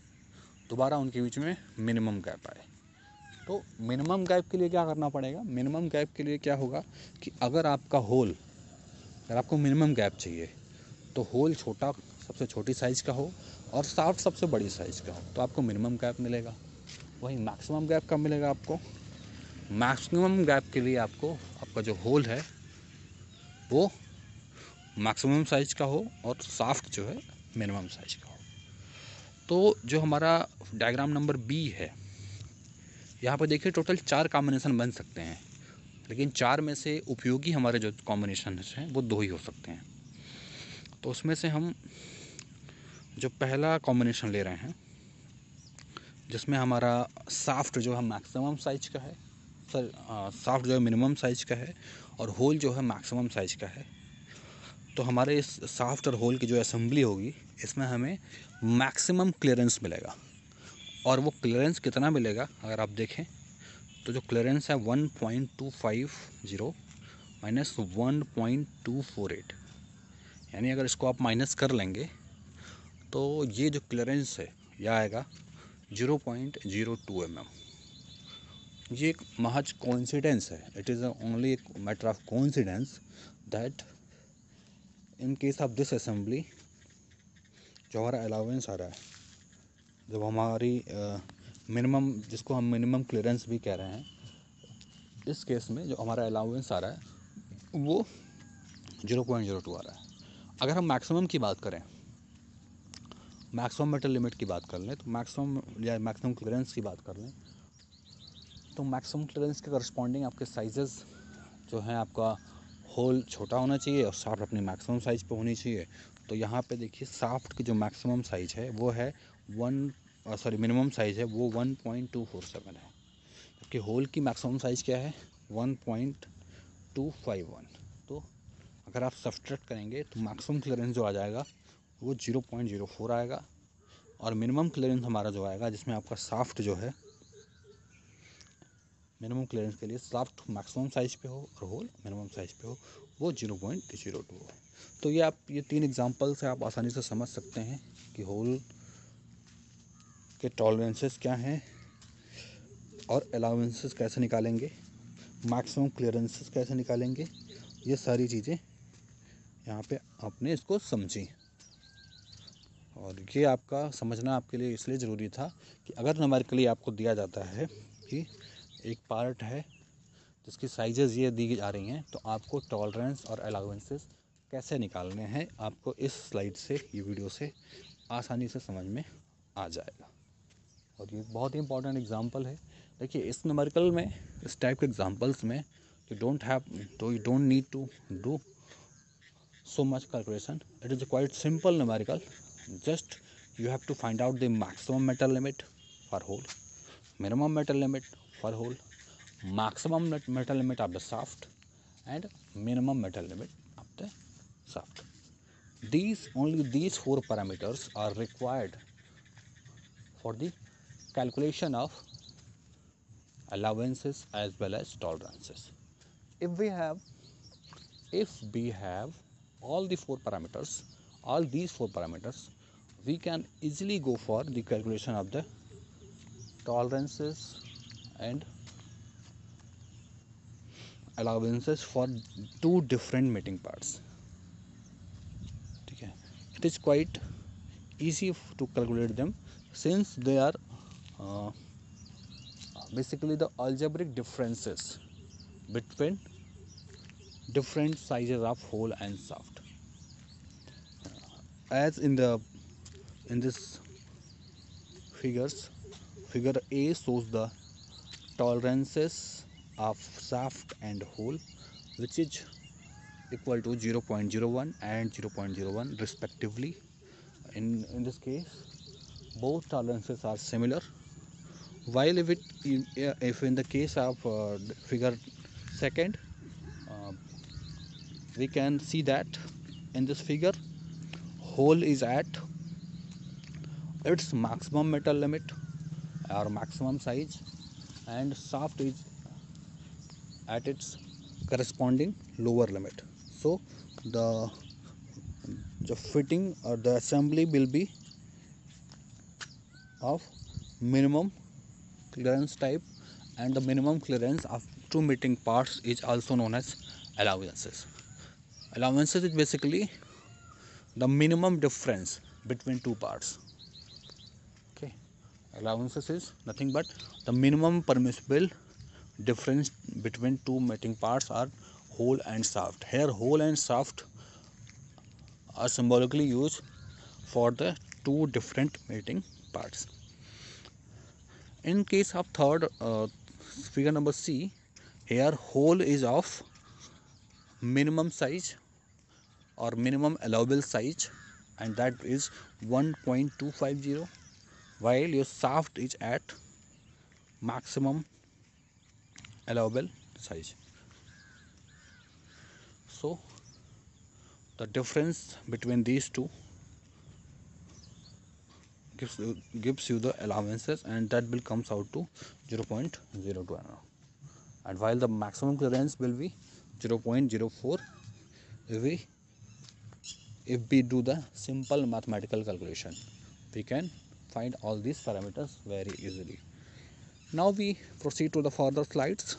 दोबारा उनके बीच में मिनिमम गैप आए। तो मिनिमम गैप के लिए क्या करना पड़ेगा, मिनिमम गैप के लिए क्या होगा कि अगर आपका होल, अगर आपको मिनिमम गैप चाहिए तो होल छोटा सबसे छोटी साइज़ का हो और सॉफ्ट सबसे बड़ी साइज़ का हो, तो आपको मिनिमम गैप मिलेगा। वहीं मैक्सिमम गैप कब मिलेगा आपको, मैक्सिमम गैप के लिए आपको आपका जो होल है वो मैक्सिमम साइज़ का हो और सॉफ्ट जो है मिनिमम साइज़ का हो। तो जो हमारा डायग्राम नंबर बी है, यहाँ पर देखिए टोटल 4 कॉम्बिनेशन बन सकते हैं, लेकिन 4 में से उपयोगी हमारे जो कॉम्बिनेशन हैं वो 2 ही हो सकते हैं। तो उसमें से हम जो पहला कॉम्बिनेशन ले रहे हैं जिसमें हमारा सॉफ्ट जो है मैक्सिमम साइज का है, सॉफ्ट जो है मिनिमम साइज का है और होल जो है मैक्सिमम साइज का है। तो हमारे इस सॉफ्ट और होल की जो असेंबली होगी इसमें हमें मैक्सिमम क्लियरेंस मिलेगा। और वो क्लियरेंस कितना मिलेगा अगर आप देखें तो जो क्लियरेंस है 1.250 माइनस 1.248, यानी अगर इसको आप माइनस कर लेंगे तो ये जो क्लियरेंस है यह आएगा 0.02 mm। ये एक महज कोइंसिडेंस है, it is only matter of coincidence that in case of this assembly जो हमारा अलाउंस आ रहा है, जब हमारी मिनिमम, जिसको हम मिनिमम क्लियरेंस भी कह रहे हैं, इस केस में जो हमारा अलाउंस आ रहा है वो 0.02 आ रहा है। अगर हम मैक्सिमम की बात करें, मैक्सिमम मेटल लिमिट की बात कर लें, तो मैक्सिमम क्लियरेंस की बात कर लें, तो मैक्सिमम क्लियरेंस के करस्पॉन्डिंग आपके साइजेस जो हैं, आपका होल छोटा होना चाहिए और सॉफ्ट अपनी मैक्सिमम साइज़ पे होनी चाहिए। तो यहाँ पे देखिए सॉफ्ट की जो मैक्सिमम साइज़ है वो है मिनिमम साइज़ है वो 1.247 है, जबकि होल की मैक्सिमम साइज़ क्या है 1.251। तो अगर आप सब्सट्रैक्ट करेंगे तो मैक्सिमम क्लियरेंस जो आ जाएगा वो 0.04 आएगा और मिनिमम क्लियरेंस हमारा जो आएगा, जिसमें आपका सॉफ्ट जो है मिनिमम क्लियरेंस के लिए सॉफ्ट मैक्सिमम साइज़ पे हो और होल मिनिमम साइज़ पे हो, वो 0.02 हो। तो ये 3 एग्जांपल से आप आसानी से समझ सकते हैं कि होल के टॉलरेंसेस क्या हैं और अलाउंसेस कैसे निकालेंगे। मैक्सिमम क्लियरेंसेस कैसे निकालेंगे, ये सारी चीज़ें यहाँ पे आपने इसको समझी। और ये आपका समझना आपके लिए इसलिए ज़रूरी था कि अगर न्यूमेरिकली आपको दिया जाता है कि एक पार्ट है जिसकी साइजेस ये दी जा रही हैं, तो आपको टॉलरेंस और अलाउंसेस कैसे निकालने हैं, आपको इस स्लाइड से, ये वीडियो से आसानी से समझ में आ जाएगा। और ये बहुत ही इंपॉर्टेंट एग्जांपल है। देखिए इस न्यूमेरिकल में, इस टाइप के एग्जांपल्स में you don't need to do so much calculation. It is a quite simple numerical. Just you have to find out the maximum metal limit for hole, minimum metal limit for hole, maximum metal limit of the shaft, and minimum metal limit of the shaft. Only these four parameters are required for the calculation of allowances as well as tolerances. If we have all these four parameters, we can easily go for the calculation of the tolerances and allowances for two different mating parts. Okay. It is quite easy to calculate them, since they are basically the algebraic differences between different sizes of hole and shaft. As in this figure A shows the tolerances of shaft and hole, which is equal to 0.01 and 0.01 respectively. In this case, both tolerances are similar. While if in the case of figure second, we can see that in this figure, hole is at its maximum metal limit or maximum size, and shaft is at its corresponding lower limit. So the fitting or the assembly will be of minimum clearance type, and the minimum clearance of two meeting parts is also known as allowances. Allowances is basically the minimum difference between two parts. Okay, allowances is nothing but the minimum permissible difference between two mating parts are hole and shaft. Here hole and shaft are symbolically used for the two different mating parts. In case of third figure number C, here hole is of minimum size or minimum allowable size, and that is 1.250, while your shaft is at maximum allowable size. So the difference between these two gives you the allowances, and that will comes out to 0.02, and while the maximum clearance will be 0.04 if we do the simple mathematical calculation. We can find all these parameters very easily. Now we proceed to the further slides.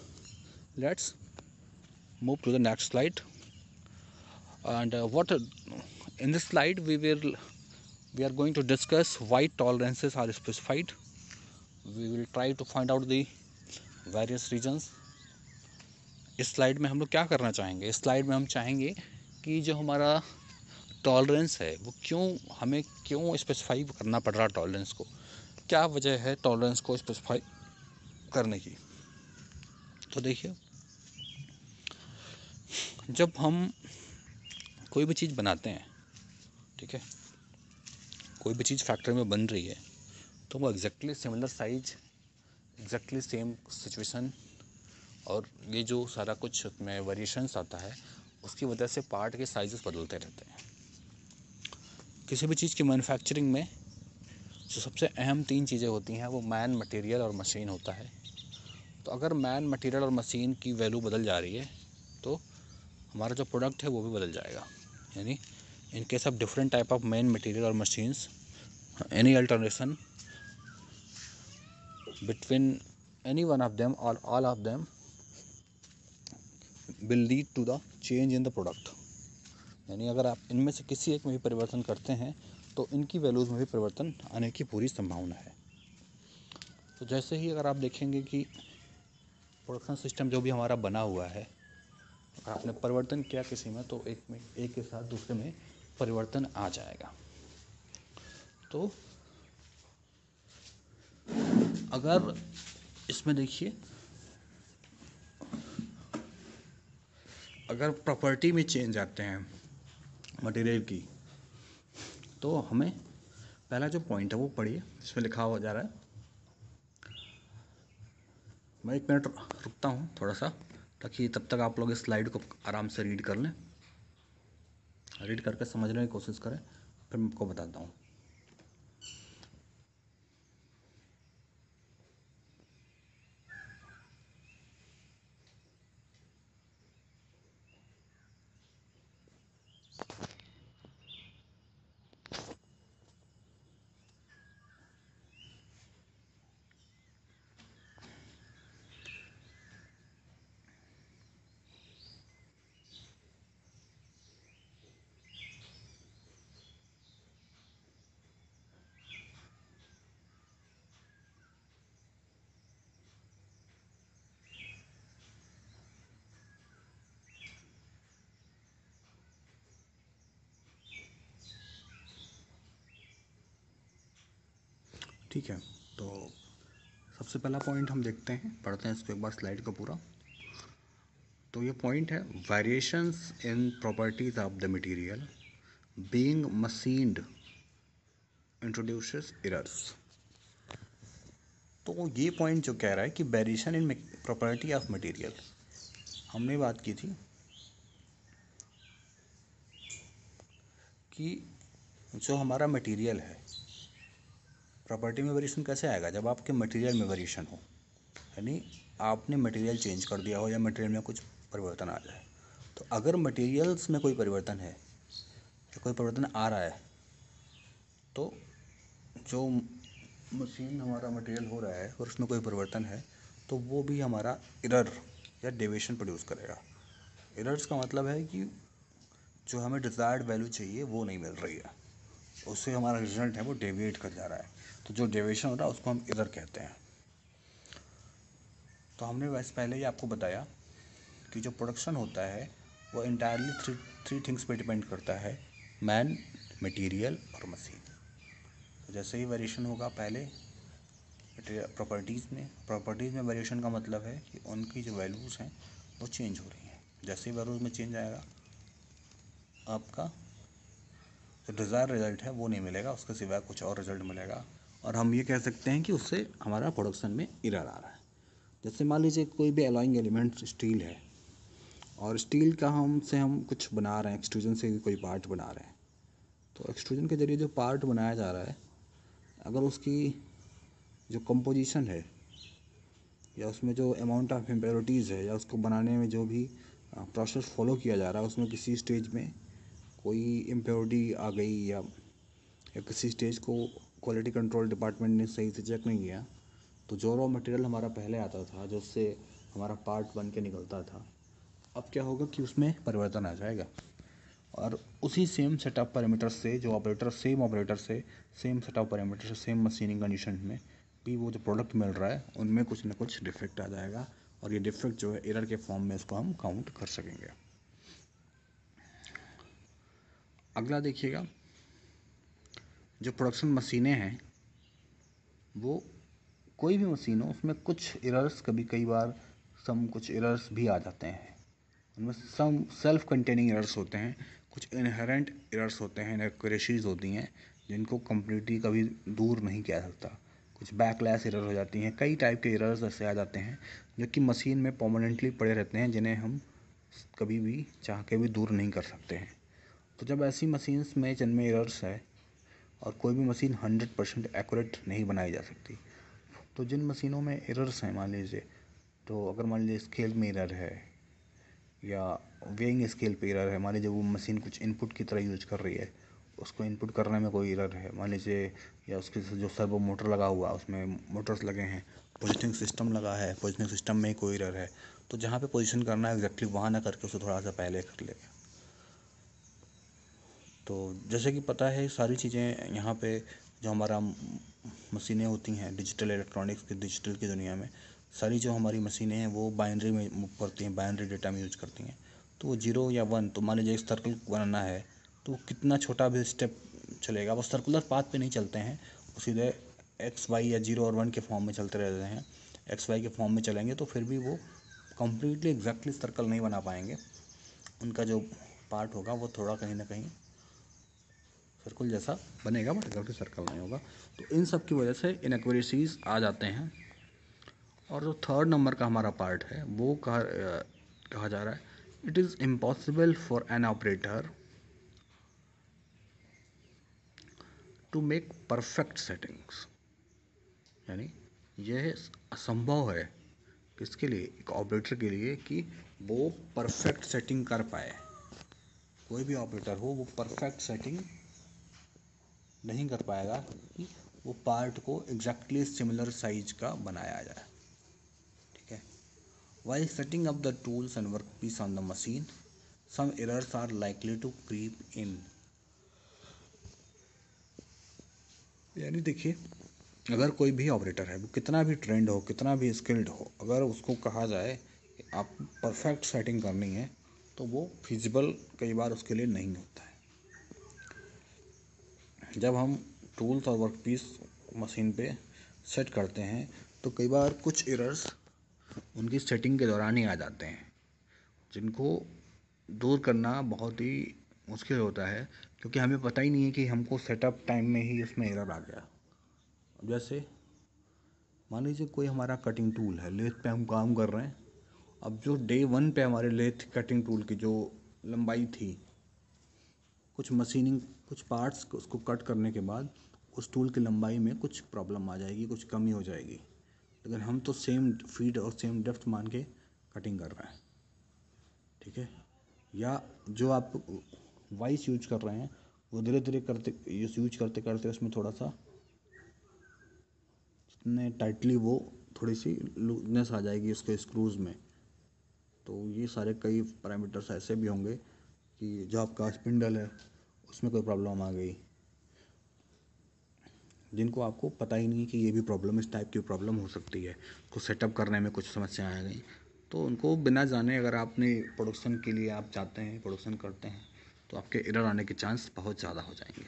Let's move to the next slide. And in this slide we are going to discuss why tolerances are specified. We will try to find out the various reasons. इस slide में हम लोग क्या करना चाहेंगे, इस slide में हम चाहेंगे कि जो हमारा टॉलरेंस है वो हमें क्यों स्पेसिफाई करना पड़ रहा, टॉलरेंस को क्या वजह है टॉलरेंस को स्पेसिफाई करने की। तो देखिए, जब हम कोई भी चीज़ बनाते हैं, ठीक है, कोई भी चीज़ फैक्ट्री में बन रही है, तो वो exactly similar size, exactly same situation, और ये जो सारा कुछ में वेरिएशंस आता है, उसकी वजह से पार्ट के साइजेस बदलते रहते हैं। किसी भी चीज़ की मैन्युफैक्चरिंग में जो सबसे अहम तीन चीज़ें होती हैं वो मैन, मटेरियल और मशीन होता है। तो अगर मैन, मटेरियल और मशीन की वैल्यू बदल जा रही है तो हमारा जो प्रोडक्ट है वो भी बदल जाएगा। यानी in case of different type of man, material और machines, any alternation between any one of them or all of them will lead to the change in the product. यानी अगर आप इनमें से किसी एक में भी परिवर्तन करते हैं तो इनकी वैल्यूज़ में भी परिवर्तन आने की पूरी संभावना है। तो जैसे ही अगर आप देखेंगे कि प्रोडक्शन सिस्टम जो भी हमारा बना हुआ है, अगर आपने परिवर्तन किया किसी में तो एक के साथ दूसरे में परिवर्तन आ जाएगा। तो अगर इसमें देखिए, अगर प्रॉपर्टी में चेंज आते हैं मटेरियल की, तो हमें पहला जो पॉइंट है वो पढ़िए, इसमें लिखा हुआ जा रहा है। मैं 1 मिनट रुकता हूँ थोड़ा सा, ताकि तब तक आप लोग इस स्लाइड को आराम से रीड कर लें, रीड करके समझने की कोशिश करें, फिर मैं आपको बताता हूँ। ठीक है, तो सबसे पहला पॉइंट हम देखते हैं, पढ़ते हैं इसको एक बार स्लाइड को पूरा। तो ये पॉइंट है, variations in properties of the material being machined introduces errors. तो ये पॉइंट जो कह रहा है कि variation in property of material, हमने बात की थी कि जो हमारा मटेरियल है, प्रॉपर्टी में वेरिएशन कैसे आएगा, जब आपके मटेरियल में वेरिएशन हो, यानी आपने मटेरियल चेंज कर दिया हो या मटेरियल में कुछ परिवर्तन आ जाए। तो अगर मटेरियल्स में कोई परिवर्तन है या कोई परिवर्तन आ रहा है, तो जो मशीन हमारा मटेरियल हो रहा है और उसमें कोई परिवर्तन है, तो वो भी हमारा एरर या डेविएशन प्रोड्यूस करेगा। एरर्स का मतलब है कि जो हमें डिज़ायर्ड वैल्यू चाहिए वो नहीं मिल रही है, उससे हमारा रिजल्ट है वो डेविएट कर जा रहा है। तो जो डेविएशन हो रहा है उसको हम एरर कहते हैं। तो हमने वैसे पहले ही आपको बताया कि जो प्रोडक्शन होता है वो इंटायरली थ्री थिंग्स पे डिपेंड करता है, मैन, मटेरियल और मशीन। तो जैसे ही वेरिएशन होगा पहले प्रॉपर्टीज़ में वेरिएशन का मतलब है कि उनकी जो वैल्यूज़ हैं वो चेंज हो रही हैं। जैसे ही वैल्यूज़ में चेंज आएगा, आपका जो डिज़ायर रिजल्ट है वो नहीं मिलेगा, उसके सिवाय कुछ और रिजल्ट मिलेगा, और हम ये कह सकते हैं कि उससे हमारा प्रोडक्शन में एरर आ रहा है। जैसे मान लीजिए कोई भी एलॉइंग एलिमेंट स्टील है, और स्टील का हम कुछ बना रहे हैं, एक्सट्रूजन से कोई पार्ट बना रहे हैं। तो एक्सट्रूजन के ज़रिए जो पार्ट बनाया जा रहा है, अगर उसकी जो कंपोजिशन है या उसमें जो अमाउंट ऑफ इम्प्योरिटीज़ है या उसको बनाने में जो भी प्रोसेस फॉलो किया जा रहा है, उसमें किसी स्टेज में कोई इम्प्योरिटी आ गई या किसी स्टेज को क्वालिटी कंट्रोल डिपार्टमेंट ने सही से चेक नहीं किया, तो जो रॉ मटेरियल हमारा पहले आता था, जो उससे हमारा पार्ट बन के निकलता था, अब क्या होगा कि उसमें परिवर्तन आ जाएगा, और उसी सेम सेट ऑफ पैरामीटर से जो ऑपरेटर से सेम सेट ऑफ पैरामीटर से सेम मशीनिंग कंडीशन में भी वो जो प्रोडक्ट मिल रहा है उनमें कुछ ना कुछ डिफेक्ट आ जाएगा, और ये डिफेक्ट जो है एरर के फॉर्म में इसको हम काउंट कर सकेंगे। अगला देखिएगा, जो प्रोडक्शन मशीनें हैं, वो कोई भी मशीन हो उसमें कुछ एरर्स कई बार कुछ एरर्स भी आ जाते हैं। उनमें सम सेल्फ कंटेनिंग एरर्स होते हैं, कुछ इनहेरेंट एरर्स होते हैं, इनएक्यूरेसीज होती हैं जिनको कंप्लीटली कभी दूर नहीं किया जा सकता, कुछ बैकलैश एरर हो जाती हैं, कई टाइप के एरर्स ऐसे आ जाते हैं जो कि मशीन में परमानेंटली पड़े रहते हैं, जिन्हें हम कभी भी चाह के भी दूर नहीं कर सकते हैं। तो जब ऐसी मशीन्स में जिनमें एरर्स है, और कोई भी मशीन 100% एक्यूरेट नहीं बनाई जा सकती, तो जिन मशीनों में एरर्स हैं, मान लीजिए, तो अगर मान लीजिए स्केल में एरर है या वेइंग स्केल पे एरर है, मान लीजिए वो मशीन कुछ इनपुट की तरह यूज कर रही है, उसको इनपुट करने में कोई एरर है मान लीजिए, या उसके जो सर्वो मोटर लगा हुआ उसमें मोटर्स लगे हैं, पोजिशनिंग सिस्टम लगा है, पोजिशनिंग सिस्टम में कोई एरर है, तो जहाँ पे पोजीशन करना है एग्जैक्टली वहाँ ना करके उसे थोड़ा सा पहले कर लेगा। तो जैसे कि पता है सारी चीज़ें यहाँ पे जो हमारा मशीनें होती हैं डिजिटल इलेक्ट्रॉनिक्स की डिजिटल की दुनिया में, सारी जो हमारी मशीनें हैं वो बाइनरी में मूव करती हैं, बाइनरी डेटा में यूज करती हैं। तो वो 0 या 1, तो मान लीजिए एक सर्कल बनाना है तो कितना छोटा भी स्टेप चलेगा, वो सर्कुलर पाथ पे नहीं चलते हैं, वो सीधे एक्स वाई या 0 और 1 के फॉर्म में चलते रहते हैं। एक्स वाई के फॉर्म में चलेंगे तो फिर भी वो कम्प्लीटली एग्जैक्टली सर्कल नहीं बना पाएंगे, उनका जो पार्ट होगा वो थोड़ा कहीं ना कहीं सर्कल जैसा बनेगा बट एग्जैक्टली सर्कल नहीं होगा। तो इन सब की वजह से इनएक्यूरेसीज आ जाते हैं। और जो थर्ड नंबर का हमारा पार्ट है वो कहा जा रहा है, it is impossible for an operator to make perfect settings. यानी यह असंभव है किसके लिए, एक ऑपरेटर के लिए, कि वो परफेक्ट सेटिंग कर पाए। कोई भी ऑपरेटर हो वो परफेक्ट सेटिंग नहीं कर पाएगा कि वो पार्ट को एग्जैक्टली सिमिलर साइज का बनाया जाए। ठीक है। While setting up the tools and workpiece on the machine, some errors are likely to creep in। यानी देखिए, अगर कोई भी ऑपरेटर है वो कितना भी ट्रेंड हो, कितना भी स्किल्ड हो, अगर उसको कहा जाए कि आप परफेक्ट सेटिंग करनी है तो वो फिजिबल कई बार उसके लिए नहीं होता है। जब हम टूल्स और वर्कपीस मशीन पे सेट करते हैं तो कई बार कुछ एरर्स उनकी सेटिंग के दौरान ही आ जाते हैं, जिनको दूर करना बहुत ही मुश्किल होता है, क्योंकि हमें पता ही नहीं है कि हमको सेटअप टाइम में ही उसमें एरर आ गया। जैसे मान लीजिए कोई हमारा कटिंग टूल है, लेथ पे हम काम कर रहे हैं। अब जो डे 1 पे हमारे लेथ कटिंग टूल की जो लंबाई थी, कुछ मशीनिंग कुछ पार्ट्स उसको कट करने के बाद उस टूल की लंबाई में कुछ प्रॉब्लम आ जाएगी, कुछ कमी हो जाएगी, लेकिन हम तो सेम फीड और सेम डेप्थ मान के कटिंग कर रहे हैं। ठीक है। या जो आप वाइस यूज कर रहे हैं वो धीरे धीरे करते यूज करते करते उसमें थोड़ा सा जितने टाइटली वो थोड़ी सी लूजनेस आ जाएगी उसके स्क्रूज में। तो ये सारे कई पैरामीटर्स ऐसे भी होंगे कि जो आपका स्पिंडल है उसमें कोई प्रॉब्लम आ गई, जिनको आपको पता ही नहीं है कि ये भी प्रॉब्लम, इस टाइप की प्रॉब्लम हो सकती है, को सेटअप करने में कुछ समस्या आ गई, तो उनको बिना जाने अगर आपने प्रोडक्शन के लिए आप जाते हैं, प्रोडक्शन करते हैं, तो आपके एरर आने के चांस बहुत ज़्यादा हो जाएंगे।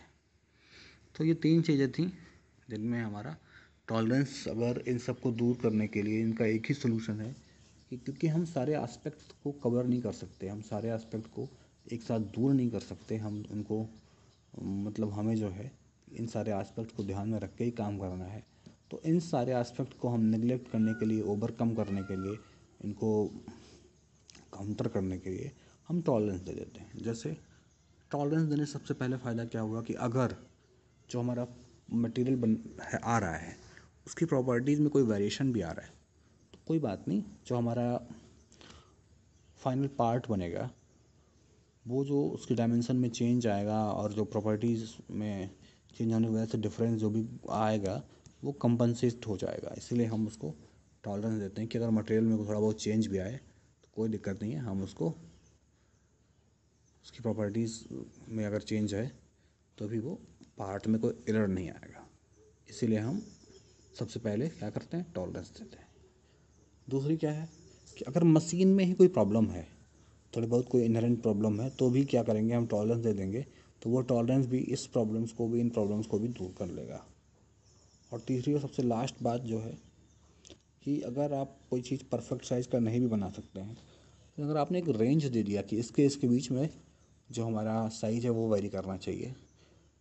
तो ये 3 चीज़ें थी जिनमें हमारा टॉलरेंस, अगर इन सब को दूर करने के लिए इनका एक ही सोल्यूशन है कि क्योंकि हम सारे एस्पेक्ट को कवर नहीं कर सकते, हम सारे एस्पेक्ट को एक साथ दूर नहीं कर सकते, हम उनको मतलब हमें जो है इन सारे एस्पेक्ट को ध्यान में रख के ही काम करना है। तो इन सारे एस्पेक्ट को हम निगलेक्ट करने के लिए, ओवरकम करने के लिए, इनको काउंटर करने के लिए हम टॉलरेंस दे देते हैं। जैसे टॉलरेंस देने से सबसे पहले फ़ायदा क्या हुआ कि अगर जो हमारा मटेरियल आ रहा है उसकी प्रॉपर्टीज़ में कोई वेरिएशन भी आ रहा है तो कोई बात नहीं, जो हमारा फाइनल पार्ट बनेगा वो जो उसकी डायमेंशन में चेंज आएगा और जो प्रॉपर्टीज़ में चेंज होने की वजह से डिफरेंस जो भी आएगा वो कंपनसेट हो जाएगा। इसीलिए हम उसको टॉलरेंस देते हैं कि अगर मटेरियल में थोड़ा बहुत चेंज भी आए तो कोई दिक्कत नहीं है, हम उसको उसकी प्रॉपर्टीज़ में अगर चेंज है तो भी वो पार्ट में कोई एरर नहीं आएगा। इसीलिए हम सबसे पहले क्या करते हैं, टॉलरेंस देते हैं। दूसरी क्या है कि अगर मशीन में ही कोई प्रॉब्लम है, थोड़ी बहुत कोई इनहेरेंट प्रॉब्लम है, तो भी क्या करेंगे, हम टॉलरेंस दे देंगे, तो वो टॉलरेंस भी इस प्रॉब्लम्स को भी, इन प्रॉब्लम्स को भी दूर कर लेगा। और तीसरी और सबसे लास्ट बात जो है कि अगर आप कोई चीज़ परफेक्ट साइज़ का नहीं भी बना सकते हैं, तो अगर आपने एक रेंज दे दिया कि इसके बीच में जो हमारा साइज़ है वो वेरी करना चाहिए,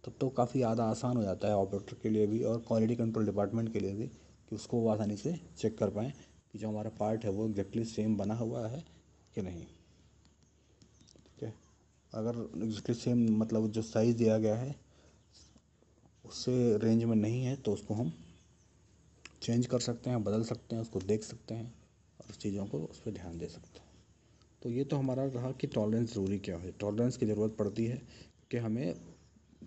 तब तो काफ़ी ज़्यादा आसान हो जाता है ऑपरेटर के लिए भी और क्वालिटी कंट्रोल डिपार्टमेंट के लिए भी कि उसको वो आसानी से चेक कर पाएँ कि जो हमारा पार्ट है वो एग्जैक्टली सेम बना हुआ है कि नहीं। ठीक है। अगर एग्जैक्टली सेम मतलब जो साइज़ दिया गया है उससे रेंज में नहीं है तो उसको हम चेंज कर सकते हैं, बदल सकते हैं, उसको देख सकते हैं और उस चीज़ों को उस पर ध्यान दे सकते हैं। तो ये तो हमारा रहा कि टॉलरेंस ज़रूरी क्या है। टॉलरेंस की ज़रूरत पड़ती है कि हमें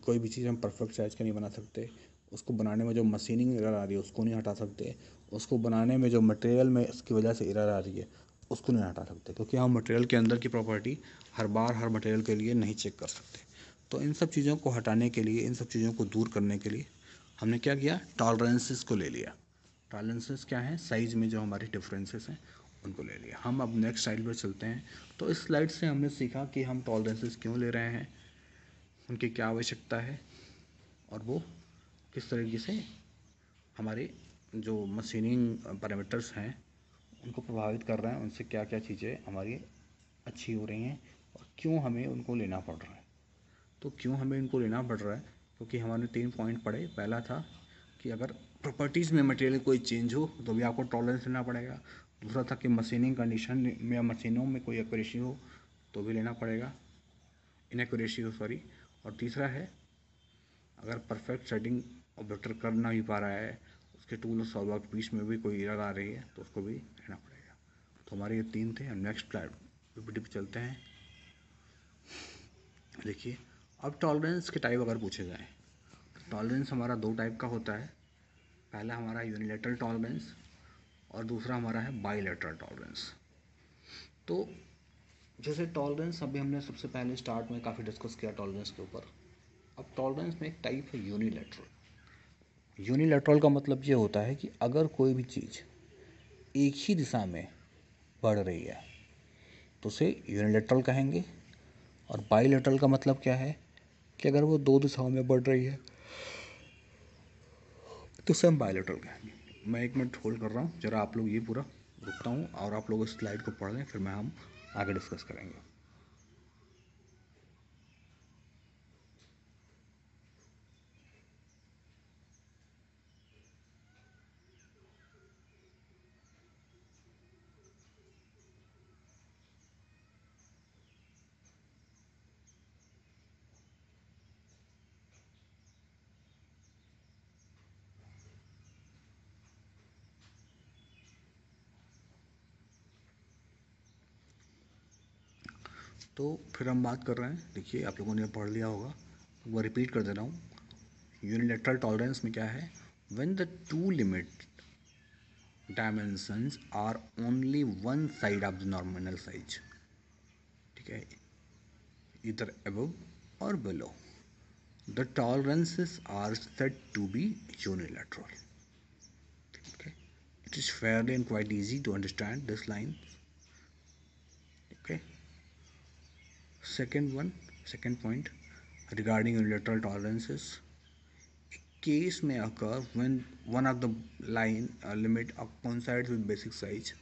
कोई भी चीज़ हम परफेक्ट साइज़ का नहीं बना सकते, उसको बनाने में जो मशीनिंग एरर आ रही है उसको नहीं हटा सकते, उसको बनाने में जो मटेरियल में इसकी वजह से एरर आ रही है उसको नहीं हटा सकते, क्योंकि हम मटेरियल के अंदर की प्रॉपर्टी हर बार हर मटेरियल के लिए नहीं चेक कर सकते। तो इन सब चीज़ों को हटाने के लिए, इन सब चीज़ों को दूर करने के लिए हमने क्या किया, टॉलरेंसेस को ले लिया। टॉलरेंसेस क्या हैं, साइज़ में जो हमारे डिफरेंसेस हैं उनको ले लिया। हम अब नेक्स्ट स्लाइड पर चलते हैं। तो इस स्लाइड से हमने सीखा कि हम टॉलरेंसेस क्यों ले रहे हैं, उनकी क्या आवश्यकता है, और वो किस तरीके से हमारे जो मशीनिंग पैरामीटर्स हैं उनको प्रभावित कर रहे हैं, उनसे क्या क्या चीज़ें हमारी अच्छी हो रही हैं और क्यों हमें उनको लेना पड़ रहा है। तो क्यों हमें इनको लेना पड़ रहा है, क्योंकि हमारे 3 पॉइंट पढ़े। पहला था कि अगर प्रॉपर्टीज़ में मटेरियल कोई चेंज हो तो भी आपको टॉलरेंस लेना पड़ेगा। दूसरा था कि मशीनिंग कंडीशन में या मशीनों में कोई एक्यूरेसी हो तो भी लेना पड़ेगा, इनएक्यूरेसी हो सॉरी। और तीसरा है, अगर परफेक्ट सेटिंग ऑपरेटर कर ना भी पा रहा है, उसके टूल और सॉल्वर के बीच में भी कोई एरर आ रही है तो उसको भी लेना पड़ेगा। तो हमारे ये 3 थे। हम नेक्स्ट पीपीटी पे चलते हैं। देखिए, अब टॉलरेंस के टाइप अगर पूछे जाएँ, टॉलरेंस हमारा 2 टाइप का होता है। पहला हमारा यूनिलेटरल टॉलरेंस और दूसरा हमारा है बाईलेटरल टॉलरेंस। तो जैसे टॉलरेंस अभी हमने सबसे पहले स्टार्ट में काफ़ी डिस्कस किया टॉलरेंस के ऊपर। अब टॉलरेंस में एक टाइप है यूनिलेटरल। यूनिलेटरल का मतलब ये होता है कि अगर कोई भी चीज़ एक ही दिशा में बढ़ रही है तो उसे यूनिलेटरल कहेंगे। और बाईलेटरल का मतलब क्या है कि अगर वो 2 दिशाओं में बढ़ रही है तो उसे हम बाईलेटरल कहेंगे। मैं 1 मिनट होल्ड कर रहा हूँ, ज़रा आप लोग ये पूरा रुकता हूँ और आप लोग इस स्लाइड को पढ़ लें, फिर हम आगे डिस्कस करेंगे। तो फिर हम बात कर रहे हैं, देखिए आप लोगों ने पढ़ लिया होगा, वो रिपीट कर दे रहा हूँ। यूनिलेटरल टॉलरेंस में क्या है, when the two limit dimensions are only one side of the nominal size, ठीक है, इधर अबव और below, the tolerances are said to be unilateral. Okay, it is fairly and quite easy to understand this line. Okay, second point regarding unilateral tolerances. A case may occur when one of the line limit coincides with basic size.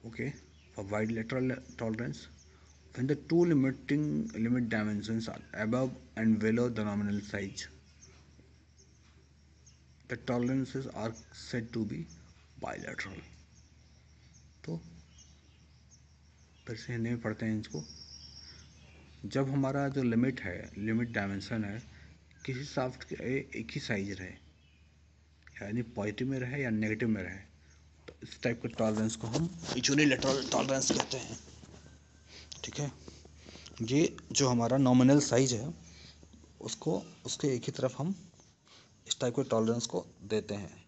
Okay, for bilateral tolerance, when the two limit dimensions are above and below the nominal size, the tolerances are said to be bilateral. तो फिर से हिंदी में पढ़ते हैं इसको। जब हमारा जो लिमिट है, लिमिट डायमेंशन है, किसी शाफ्ट के एक ही साइज रहे, यानी पॉजिटिव में रहे या नेगेटिव में रहे, तो इस टाइप के टॉलरेंस को हम यूनिलैटरल टॉलरेंस कहते हैं। ठीक है, ये जो हमारा नॉमिनल साइज है उसको उसके एक ही तरफ हम इस टाइप के टॉलरेंस को देते हैं।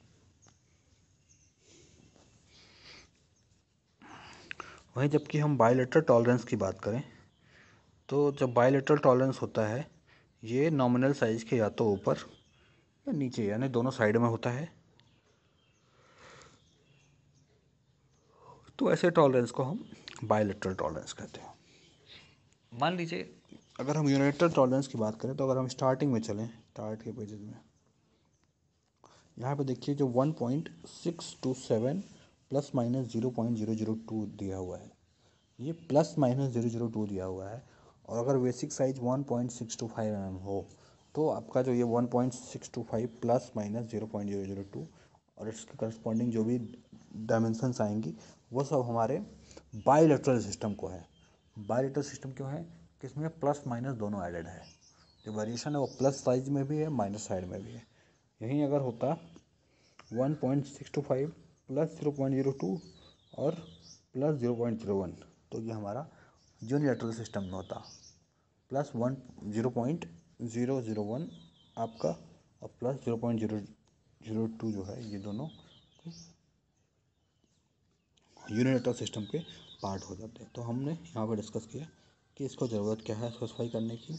वहीं जबकि हम बायलैटरल टॉलरेंस की बात करें तो जब बायलैटरल टॉलरेंस होता है, ये नॉमिनल साइज के या तो ऊपर या नीचे यानी दोनों साइड में होता है। तो ऐसे टॉलरेंस को हम बायलैटरल टॉलरेंस कहते हैं। मान लीजिए अगर हम यूनिलैटरल टॉलरेंस की बात करें तो अगर हम स्टार्टिंग में चलें, स्टार्ट के पेजेस में, यहाँ पे देखिए जो 1.627 प्लस माइनस 0.002 दिया हुआ है, ये प्लस माइनस 002 दिया हुआ है। और अगर बेसिक साइज 1.625 mm हो तो आपका जो ये 1.625 प्लस माइनस 0.002 और इसके करस्पॉन्डिंग जो भी डायमेंशंस आएंगी वो सब हमारे बायलैटरल सिस्टम को है। बायलैटरल सिस्टम क्यों है कि इसमें प्लस माइनस दोनों एडेड है। जो वेरिएशन है वो प्लस साइज में भी है, माइनस साइड में भी है। यहीं अगर होता 1.625 प्लस 0.02 और प्लस 0.01 तो ये हमारा यूनिलैटरल सिस्टम में होता। प्लस 0.001 आपका और प्लस 0.02 0.02 जो है ये दोनों यूनिलेटरल सिस्टम के पार्ट हो जाते हैं। तो हमने यहाँ पर डिस्कस किया कि इसको ज़रूरत क्या है स्पेसिफाई करने की,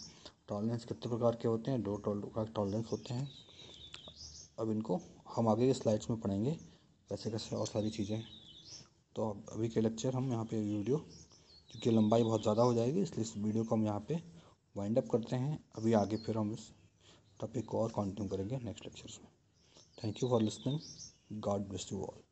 टॉलरेंस कितने प्रकार के होते हैं, 2 टॉलरेंस होते हैं। अब इनको हम आगे के स्लाइड्स में पढ़ेंगे कैसे कैसे और सारी चीज़ें। तो अभी के लेक्चर हम यहाँ पे वीडियो, क्योंकि लंबाई बहुत ज़्यादा हो जाएगी इसलिए इस वीडियो को हम यहाँ पे वाइंड अप करते हैं। अभी आगे फिर हम इस टॉपिक को और कंटिन्यू करेंगे नेक्स्ट लेक्चर्स में। Thank you for listening, God bless you all.